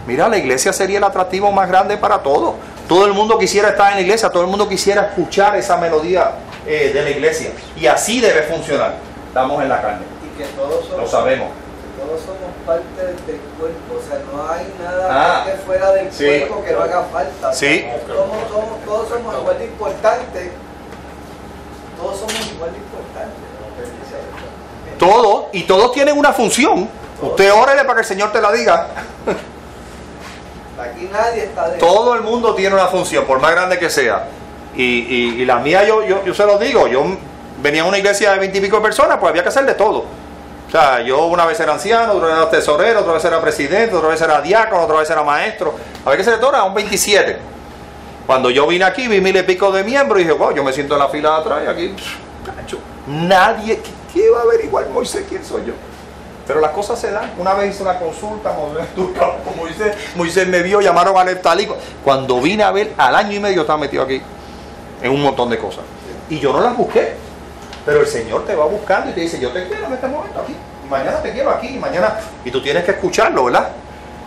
mira, la iglesia sería el atractivo más grande para todos. Todo el mundo quisiera estar en la iglesia, todo el mundo quisiera escuchar esa melodía de la iglesia. Y así debe funcionar. Estamos en la carne. Y que todos somos, lo sabemos. Todos somos parte del cuerpo. O sea, no hay nada que fuera del cuerpo que no haga falta. Sí. Todos somos igual de importantes. Todos somos igual de importantes. Todos, y todos tienen una función. Usted órale para que el Señor te la diga. Aquí nadie está de... Todo el mundo tiene una función, por más grande que sea. Y la mía, yo se lo digo, yo venía a una iglesia de 20 y pico de personas, pues había que hacer de todo. O sea, yo una vez era anciano, otra vez era tesorero, otra vez era presidente, otra vez era diácono, otra vez era maestro. Había que hacer de todo, era un 27. Cuando yo vine aquí, vi 1000 y pico de miembros y dije, wow, yo me siento en la fila de atrás y aquí, cacho, nadie, ¿qué va a averiguar Moisés quién soy yo? Pero las cosas se dan. Una vez hice una consulta, como Moisés me vio, llamaron a Neftalí. Cuando vine a ver, al año y medio estaba metido aquí en un montón de cosas. Y yo no las busqué. Pero el Señor te va buscando y te dice, yo te quiero en este momento aquí. Y mañana te quiero aquí. Y tú tienes que escucharlo, ¿verdad?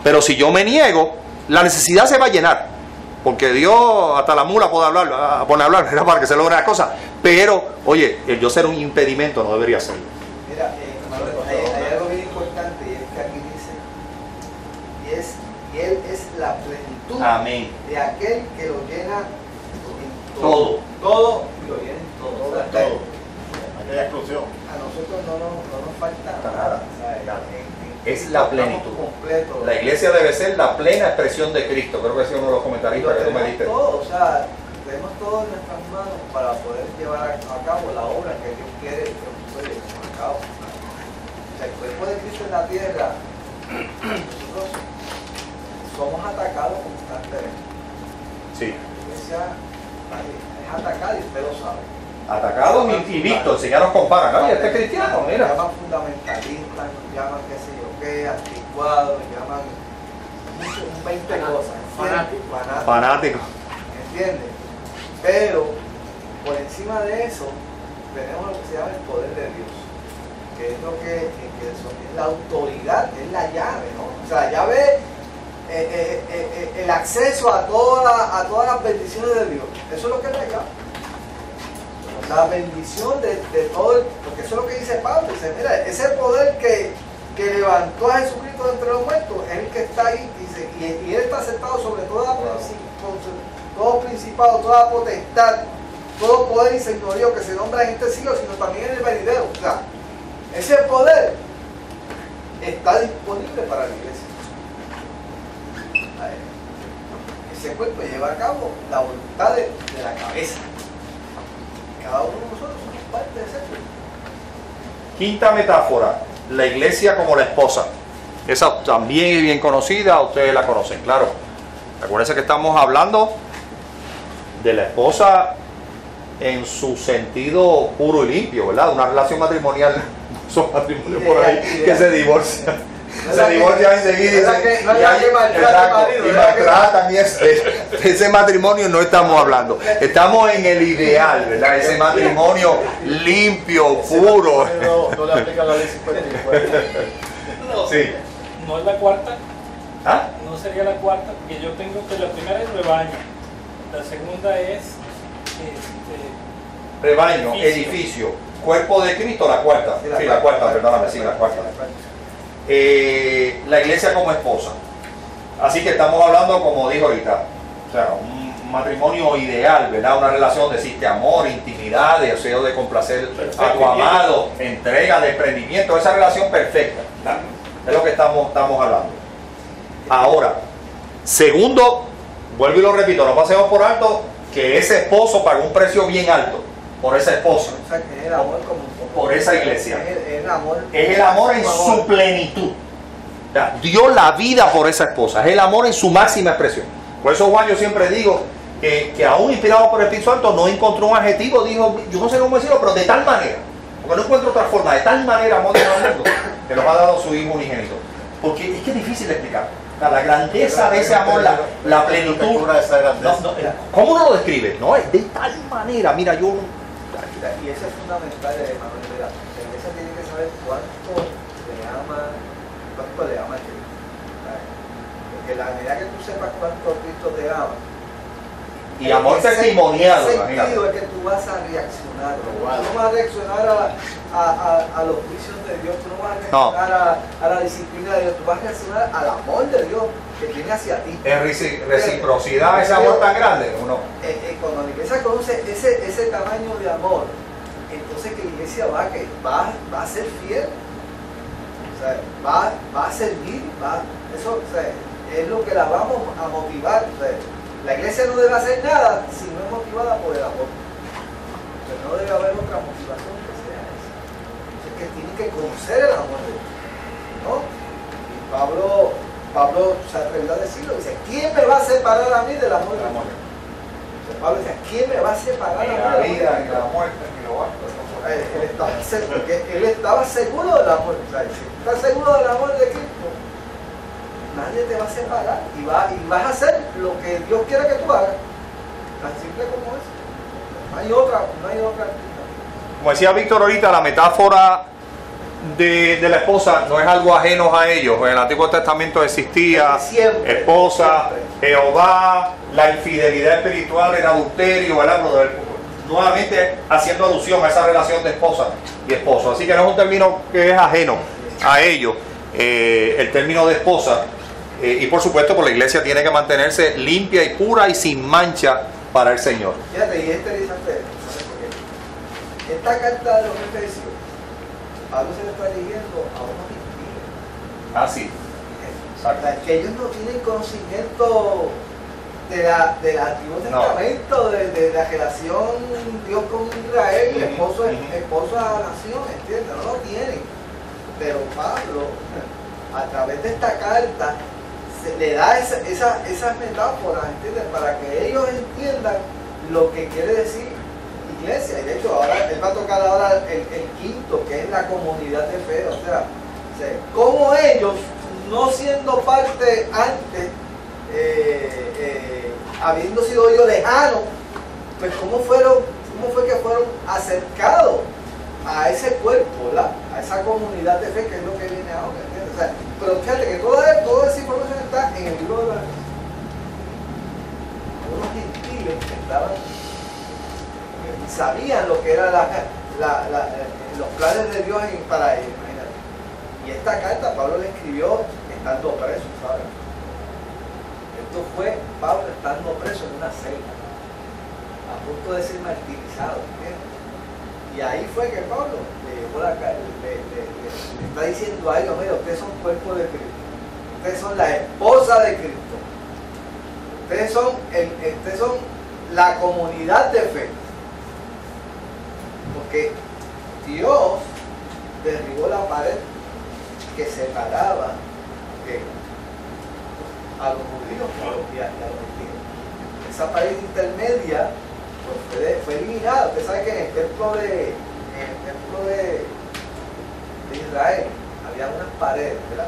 Pero si yo me niego, la necesidad se va a llenar. Porque Dios, hasta la mula puede hablar, pone a hablar, era para que se logre las cosas. Pero, oye, el yo ser un impedimento no debería serlo. Mira, hay algo bien importante y es que aquí dice, y Él es la plenitud. Amén. De aquel que lo llena en Todo. Todo y lo llena en todo. Todo, todo. Aquí hay exclusión. A nosotros no nos falta nada. Es la plenitud. Completo. La iglesia debe ser la plena expresión de Cristo. Creo que ese es uno de los comentaristas que tú me diste. Todo, o sea, tenemos todo en nuestras manos para poder llevar a cabo la obra que Dios quiere que nosotros llevemos a cabo. O sea, el cuerpo de Cristo en la tierra, nosotros somos atacados constantemente. Sí. La iglesia es atacada y usted lo sabe. Atacados y vistos, el Señor nos compara. Oye, este cristiano, Nos mira. llaman fundamentalistas, nos llaman qué sé yo qué, anticuados, nos llaman 20 cosas. Fanático. ¿Entiendes? Pero por encima de eso tenemos lo que se llama el poder de Dios, que es lo que es la autoridad, es la llave, ¿no? O sea, la llave, el acceso a todas las bendiciones de Dios. Eso es lo que es la llave. La bendición de todo, porque eso es lo que dice Pablo. Dice, mira, ese poder que levantó a Jesucristo de entre los muertos es el que está ahí, dice, y Él está sentado sobre todo principado, toda potestad, todo poder y señorío que se nombra en este siglo, sino también en el venidero. O sea, ese poder está disponible para la iglesia. Ese cuerpo lleva a cabo la voluntad de la cabeza. Cada uno de nosotros somos parte de ese cuerpo. Quinta metáfora, la iglesia como la esposa. Esa también es bien conocida, ustedes la conocen, claro. Acuérdense que estamos hablando de la esposa en su sentido puro y limpio, ¿verdad? Una relación matrimonial, son matrimonios por ahí que se divorcian. Se divorcian enseguida y maltratan, y ese matrimonio no estamos hablando. Estamos en el ideal, ¿verdad? Ese matrimonio limpio, puro. No le aplica la ley 55. Sí. ¿No es la cuarta? ¿Ah? No sería la cuarta, porque yo tengo que la primera es rebaño, la segunda es Rebaño, edificio, cuerpo de Cristo, la cuarta. Sí, la cuarta, perdóname, sí, la cuarta. La iglesia como esposa. Así que estamos hablando, como dijo ahorita, o sea, un matrimonio ideal, ¿verdad? Una relación donde existe amor, intimidad, deseo de complacer a tu amado, entrega, desprendimiento, esa relación perfecta, ¿verdad? Es lo que estamos hablando. Ahora, segundo, vuelvo y lo repito, no pasemos por alto que ese esposo pagó un precio bien alto por esa esposa, O sea, que es el amor por esa iglesia. Es el amor. Es el amor en su plenitud. O sea, dio la vida por esa esposa. Es el amor en su máxima expresión. Por eso, Juan, yo siempre digo que aún inspirado por el Espíritu Santo no encontró un adjetivo, dijo, yo no sé cómo decirlo, pero de tal manera, porque no encuentro otra forma, de tal manera amor al mundo que nos ha dado su Hijo unigénito. Porque es que es difícil de explicar. O sea, la grandeza de ese amor, la plenitud. ¿Cómo uno lo describe? No, es de tal manera, mira, yo... Y eso es fundamental, Manuel. La iglesia tiene que saber cuánto le ama a Cristo. ¿Sabes? Porque la medida que tú sepas cuánto Cristo te ama, Y amor testimoniado, el imagínate. sentido es que tú vas a reaccionar. Tú no vas a reaccionar a los juicios de Dios, tú no vas a reaccionar a la disciplina de Dios, tú vas a reaccionar al amor de Dios que viene hacia ti. En reciprocidad, ese amor tan grande, ¿o no? Cuando la iglesia conoce ese tamaño de amor, entonces que la iglesia va a ser fiel, o sea, va a servir, eso, o sea, es lo que la vamos a motivar. O sea, la iglesia no debe hacer nada si no es motivada por el amor. O sea, no debe haber otra motivación que sea esa. O sea, que tiene que conocer el amor de Dios, ¿no? Y Pablo se atrevió a decirlo, dice, ¿quién me va a separar a mí del amor de Dios? Pablo dice, ¿quién me va a separar a mí? Ni la vida, ni la muerte, ni lo alto. Él estaba seguro del amor. O sea, si estás seguro del amor de Cristo, nadie te va a separar y vas a hacer lo que Dios quiere que tú hagas. Tan simple como eso. No hay otra. Como decía Víctor ahorita, la metáfora de la esposa no es algo ajeno a ellos. En el Antiguo Testamento existía Siempre, esposa, siempre. Jehová, la infidelidad espiritual, el adulterio, ¿verdad? Nuevamente haciendo alusión a esa relación de esposa y esposo. Así que no es un término que es ajeno a ellos, el término de esposa. Y por supuesto, pues la iglesia tiene que mantenerse limpia y pura y sin mancha para el Señor. Fíjate, y es interesante, ¿sabes por qué? Esta carta de los Efesios, Pablo se le está dirigiendo a unos gentiles. Ah, sí. O sea, que ellos no tienen conocimiento del Antiguo Testamento, de la relación Dios con Israel, y esposo a la nación, ¿entiendes? No lo tienen. Pero Pablo, a través de esta carta, le da esas metáforas, ¿entiendes? Para que ellos entiendan lo que quiere decir iglesia. Y de hecho, ahora él va a tocar ahora el quinto, que es la comunidad de fe. O sea, cómo ellos, no siendo parte antes, habiendo sido ellos lejanos, pues cómo fue que fueron acercados a ese cuerpo, ¿verdad? A esa comunidad de fe, que es lo que viene ahora, ¿entiendes? O sea, pero fíjate que toda esa información está en el libro de la Efesios. Unos gentiles que sabían lo que eran los planes de Dios para ellos, imagínate. Y esta carta Pablo le escribió estando preso, ¿sabes? Esto fue Pablo estando preso en una celda, a punto de ser martirizado, ¿entiendes? Y ahí fue que Pablo le llevó la carta, le está diciendo a ellos, mira, ustedes son cuerpo de Cristo, ustedes son la esposa de Cristo, ustedes son la comunidad de fe, porque Dios derribó la pared que separaba a los judíos y a los gentiles. Esa pared intermedia pues, fue eliminada. Usted sabe que en el templo de Israel había unas paredes, ¿verdad?,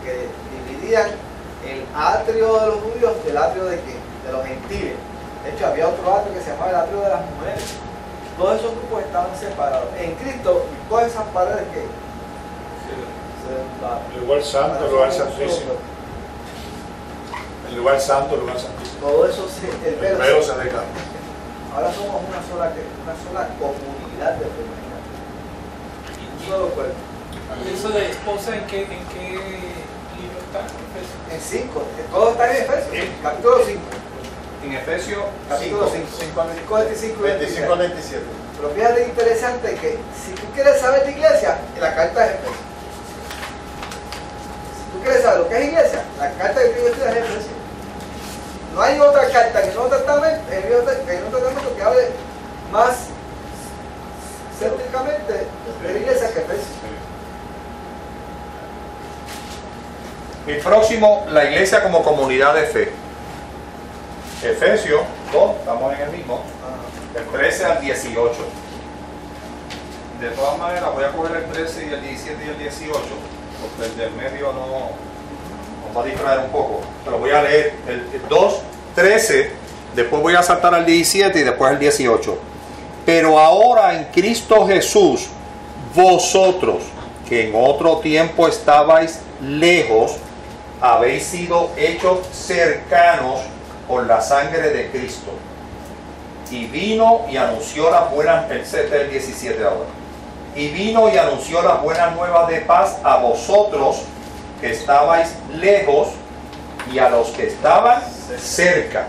que dividían el atrio de los judíos del atrio de los gentiles. De hecho, había otro atrio que se llamaba el atrio de las mujeres. Todos esos grupos estaban separados. En Cristo, todas esas paredes que El lugar santo, el lugar santísimo. El lugar santo, el lugar santísimo. todo eso el velo se deja. Ahora somos una sola comunidad de humanidad. Un solo cuerpo. ¿Y eso de esposa en qué libro está? En 5, todo está en Efesios, capítulo 5. En Efesios Capítulo 5, 25 y 25 al 27. Pero fíjate interesante que si tú quieres saber de iglesia, la carta es Efesios. Si tú quieres saber lo que es iglesia, la carta de Cristo es Efesios. No hay otra carta en el Nuevo Testamento, que hable más céntricamente de la iglesia que Efesios. El próximo, la iglesia como comunidad de fe. Efesios 2, estamos en el mismo, del 13 al 18. De todas maneras, voy a coger el 13 y el 17 y el 18, porque el del medio nos va a distraer un poco. Pero voy a leer el 2, 13, después voy a saltar al 17 y después al 18. Pero ahora en Cristo Jesús, vosotros, que en otro tiempo estabais lejos, habéis sido hechos cercanos por la sangre de Cristo. Y vino y anunció las buenas, el 17 ahora. Y vino y anunció las buenas nuevas de paz a vosotros que estabais lejos y a los que estaban cerca.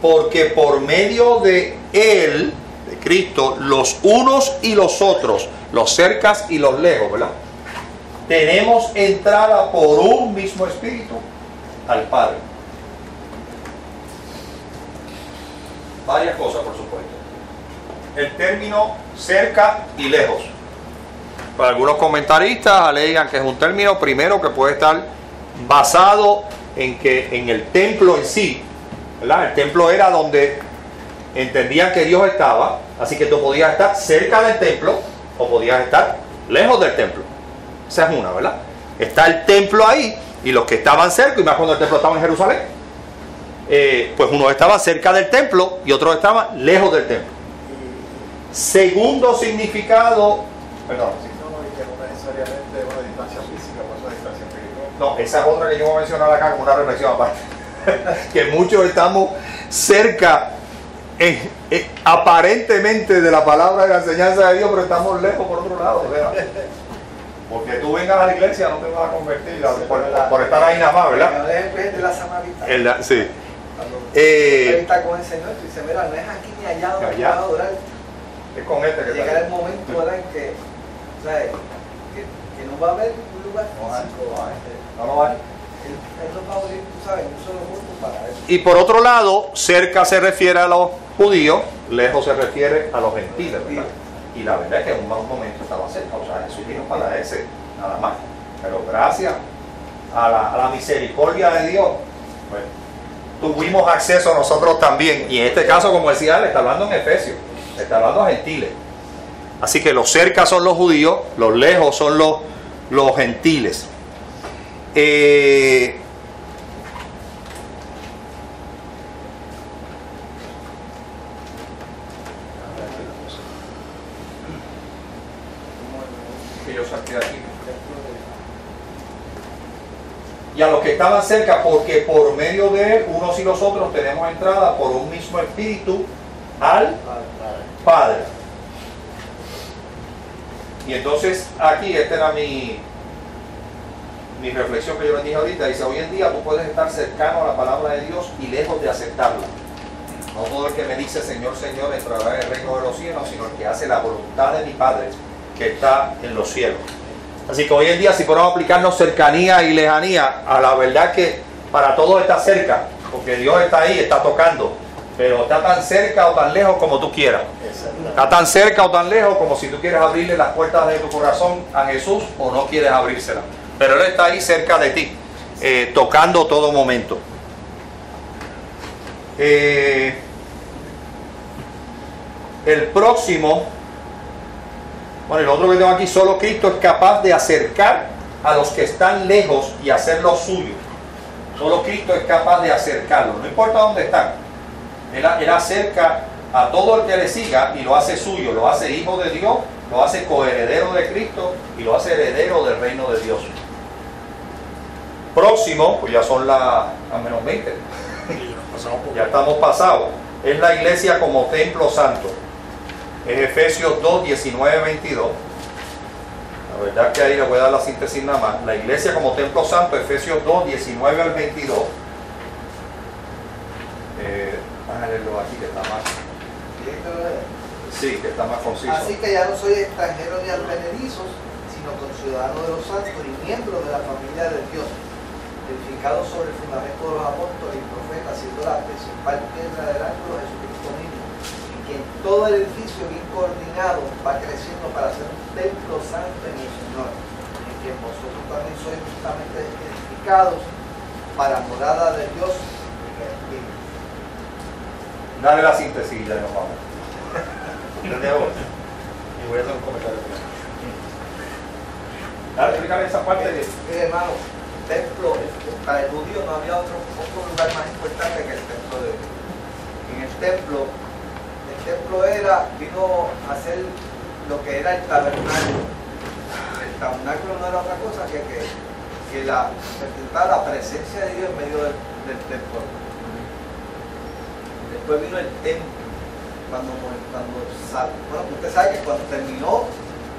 Porque por medio de Él, de Cristo, los unos y los otros, los cercas y los lejos, ¿verdad?, tenemos entrada por un mismo espíritu al Padre. Varias cosas, por supuesto. El término cerca y lejos. Para algunos comentaristas alegan que es un término, primero, que puede estar basado en el templo en sí, ¿verdad? El templo era donde entendían que Dios estaba, así que tú podías estar cerca del templo o podías estar lejos del templo. Esa es una, ¿verdad? Está el templo ahí y los que estaban cerca, y más cuando el templo estaba en Jerusalén, pues unos estaban cerca del templo y otros estaban lejos del templo. Segundo significado, perdón, No, y que no necesariamente una distancia física, pues una distancia espiritual. no, esa es otra que yo voy a mencionar acá como una reflexión aparte. Que muchos estamos cerca aparentemente de la palabra de la enseñanza de Dios, pero estamos lejos por otro lado, ¿verdad? Porque tú vengas a la iglesia no te vas a convertir por estar ahí nada más, ¿verdad? No es el pez de la samaritana. Sí. Cuando está con el Señor y dice, mira, no es aquí ni allá donde tú vas a adorar. Es con este que Llegar está. el momento, ¿verdad?, en que, o sea, que no va a haber un lugar físico. No lo hay. Él nos va a unir, tú sabes, un solo grupo para eso. Y por otro lado, cerca se refiere a los judíos, lejos se refiere a los gentiles, ¿verdad? Y la verdad es que en un mal momento estaba cerca, o sea, Jesús vino para ese, nada más. Pero gracias a la misericordia de Dios, pues, tuvimos acceso nosotros también. Y en este caso, como decía él, está hablando en Efesios, está hablando a gentiles. Así que los cerca son los judíos, los lejos son los gentiles. Que yo saqué aquí. Y a los que estaban cerca, porque por medio de él, unos y los otros tenemos entrada por un mismo espíritu al Padre. Y entonces aquí, esta era mi reflexión que yo les dije ahorita. Dice, hoy en día tú puedes estar cercano a la palabra de Dios y lejos de aceptarla. No todo el que me dice Señor, Señor entrará en el reino de los cielos, sino el que hace la voluntad de mi Padre que está en los cielos. Así que hoy en día, si podemos aplicarnos cercanía y lejanía, a la verdad que para todos está cerca, porque Dios está ahí, está tocando, pero está tan cerca o tan lejos como tú quieras. Está tan cerca o tan lejos como si tú quieres abrirle las puertas de tu corazón a Jesús o no quieres abrírselas. Pero Él está ahí cerca de ti, tocando todo momento. El próximo, bueno, el otro que tengo aquí, solo Cristo es capaz de acercar a los que están lejos y hacerlos suyos. Solo Cristo es capaz de acercarlos, no importa dónde están. Él acerca a todo el que le siga y lo hace suyo, lo hace hijo de Dios, lo hace coheredero de Cristo y lo hace heredero del reino de Dios. Próximo, pues ya son las menos 20. Ya estamos pasados. Es la iglesia como templo santo. Es Efesios 2, 19, 22. La verdad que ahí le voy a dar la síntesis nada más. La iglesia como templo santo, Efesios 2, 19 al 22. Vamos a leerlo aquí que está más. Sí, que está más conciso. Así que ya no soy extranjero ni advenedizos, sino conciudadano de los santos y miembro de la familia de Dios, edificado sobre el fundamento de los apóstoles y profetas, siendo la principal piedra del ángulo Jesucristo mismo, y que en todo el edificio bien coordinado va creciendo para ser un templo santo en el Señor, en que vosotros también sois justamente edificados para morada de Dios en el Espíritu. Dale la síntesis y ya nos vamos. Desde ahora. Y voy a hacer un comentario. Dale, explícame esa parte de... hermano, templo, para el judío no había otro lugar más importante que el templo de Dios. En el templo vino a ser lo que era el tabernáculo. El tabernáculo no era otra cosa que representar la presencia de Dios en medio del templo. Después vino el templo. Bueno, usted sabe que cuando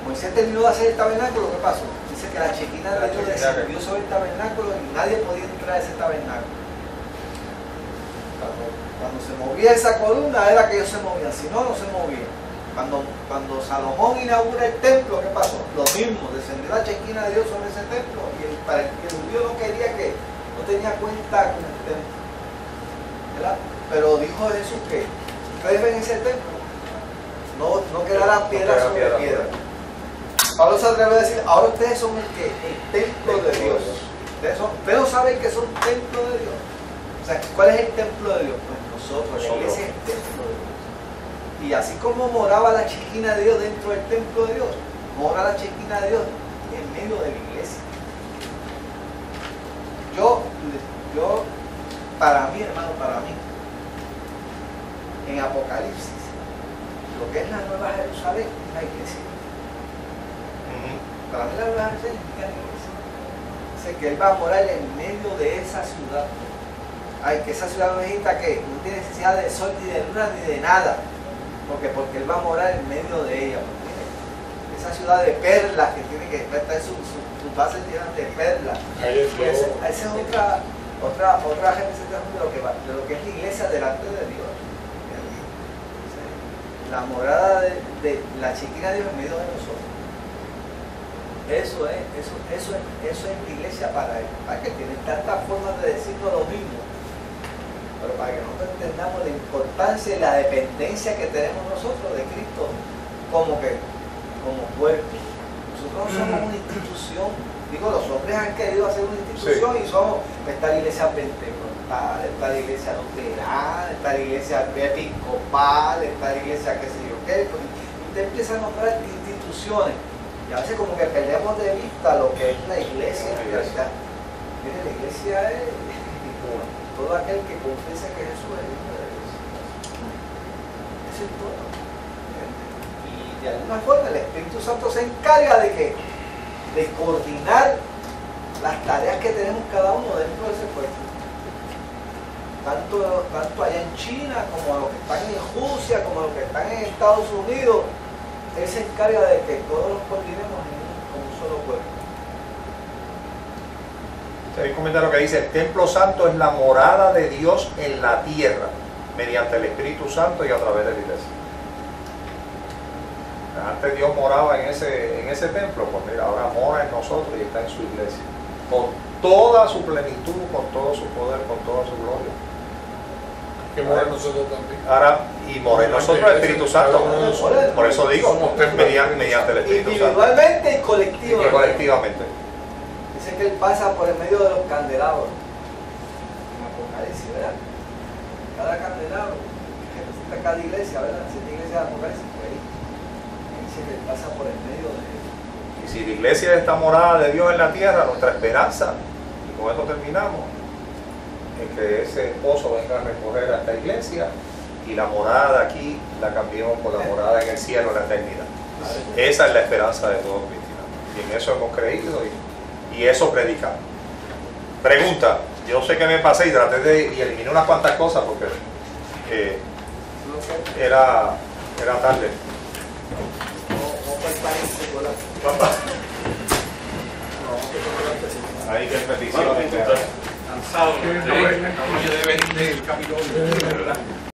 Moisés terminó de hacer el tabernáculo, ¿qué pasó? Dice que la chequina de Dios descendió sobre el tabernáculo y nadie podía entrar a ese tabernáculo. Cuando se movía esa columna era que ellos se movían, si no, no se movían. Cuando Salomón inaugura el templo, ¿qué pasó? Lo mismo, descendió la chequina de Dios sobre ese templo y para el judío no quería que, no tenía cuenta con el templo, ¿verdad? Pero dijo Jesús que ustedes ven ese templo, no quedará piedra sobre piedra. Pablo se atreve a decir, ahora ustedes son el templo de Dios. Ustedes no saben que son templo de Dios. O sea, ¿cuál es el templo de Dios? Pues nosotros, la iglesia es el templo de Dios. Y así como moraba la chequina de Dios dentro del templo de Dios, mora la chequina de Dios en medio de la iglesia. Para mí, hermano, en Apocalipsis, lo que es la Nueva Jerusalén es la iglesia. Para mí la Nueva Jerusalén es la iglesia. Dice que Él va a morar en medio de esa ciudad. Ay, que esa ciudad no necesita que no tiene necesidad de sol ni de luna ni de nada. Porque Él va a morar en medio de ella. Esa ciudad de perlas que tiene que estar en sus bases llenas de perlas. Esa es otra representación de lo que es la iglesia delante de Dios. La morada de la chequina de Dios en medio de nosotros. Eso es la iglesia para Él. Para que tiene tantas formas de decirnos lo mismo. Pero para que nosotros entendamos la importancia y la dependencia que tenemos nosotros de Cristo como cuerpo. Nosotros somos una institución. Digo, los hombres han querido hacer una institución y somos esta iglesia pentecostal, esta iglesia luterana, esta iglesia episcopal, esta iglesia qué sé yo qué. Usted empieza a nombrar instituciones y a veces como que perdemos de vista lo que es la iglesia en realidad. Mire, la iglesia es todo aquel que confiesa que Jesús es el Hijo de Dios. Eso es todo. Y de alguna forma el Espíritu Santo se encarga de coordinar las tareas que tenemos cada uno dentro de ese pueblo. Tanto allá en China, como los que están en Rusia, como los que están en Estados Unidos, Él se encarga de que todos los coordinemos como un solo pueblo. Hay un comentario que dice, el templo santo es la morada de Dios en la tierra, mediante el Espíritu Santo y a través de la iglesia. Antes Dios moraba en ese templo, pues mira, ahora mora en nosotros y está en su iglesia. Con toda su plenitud, con todo su poder, con toda su gloria. Que mora en nosotros también. Ahora, y mora en nosotros el Espíritu Santo. Por eso digo, mediante el Espíritu Santo. Individualmente y colectivamente. Y colectivamente. Dice que Él pasa por el medio de los candelabros. En Apocalipsis, ¿verdad? cada candelabro que representa cada iglesia, ¿verdad? Siete iglesias apocalipsis, pues ahí dice que pasa por el medio de él. Y si la iglesia es esta morada de Dios en la tierra, nuestra esperanza, y con esto terminamos, es que ese esposo venga a recoger a esta iglesia y la morada aquí la cambiemos por la morada en el cielo en la eternidad. Esa es la esperanza de todos cristianos. Y en eso hemos creído y eso predicamos. Pregunta, yo sé que me pasé y traté de y eliminé unas cuantas cosas porque era tarde. Ahí que petición. Cansado. Acabo de venir del Capitolio.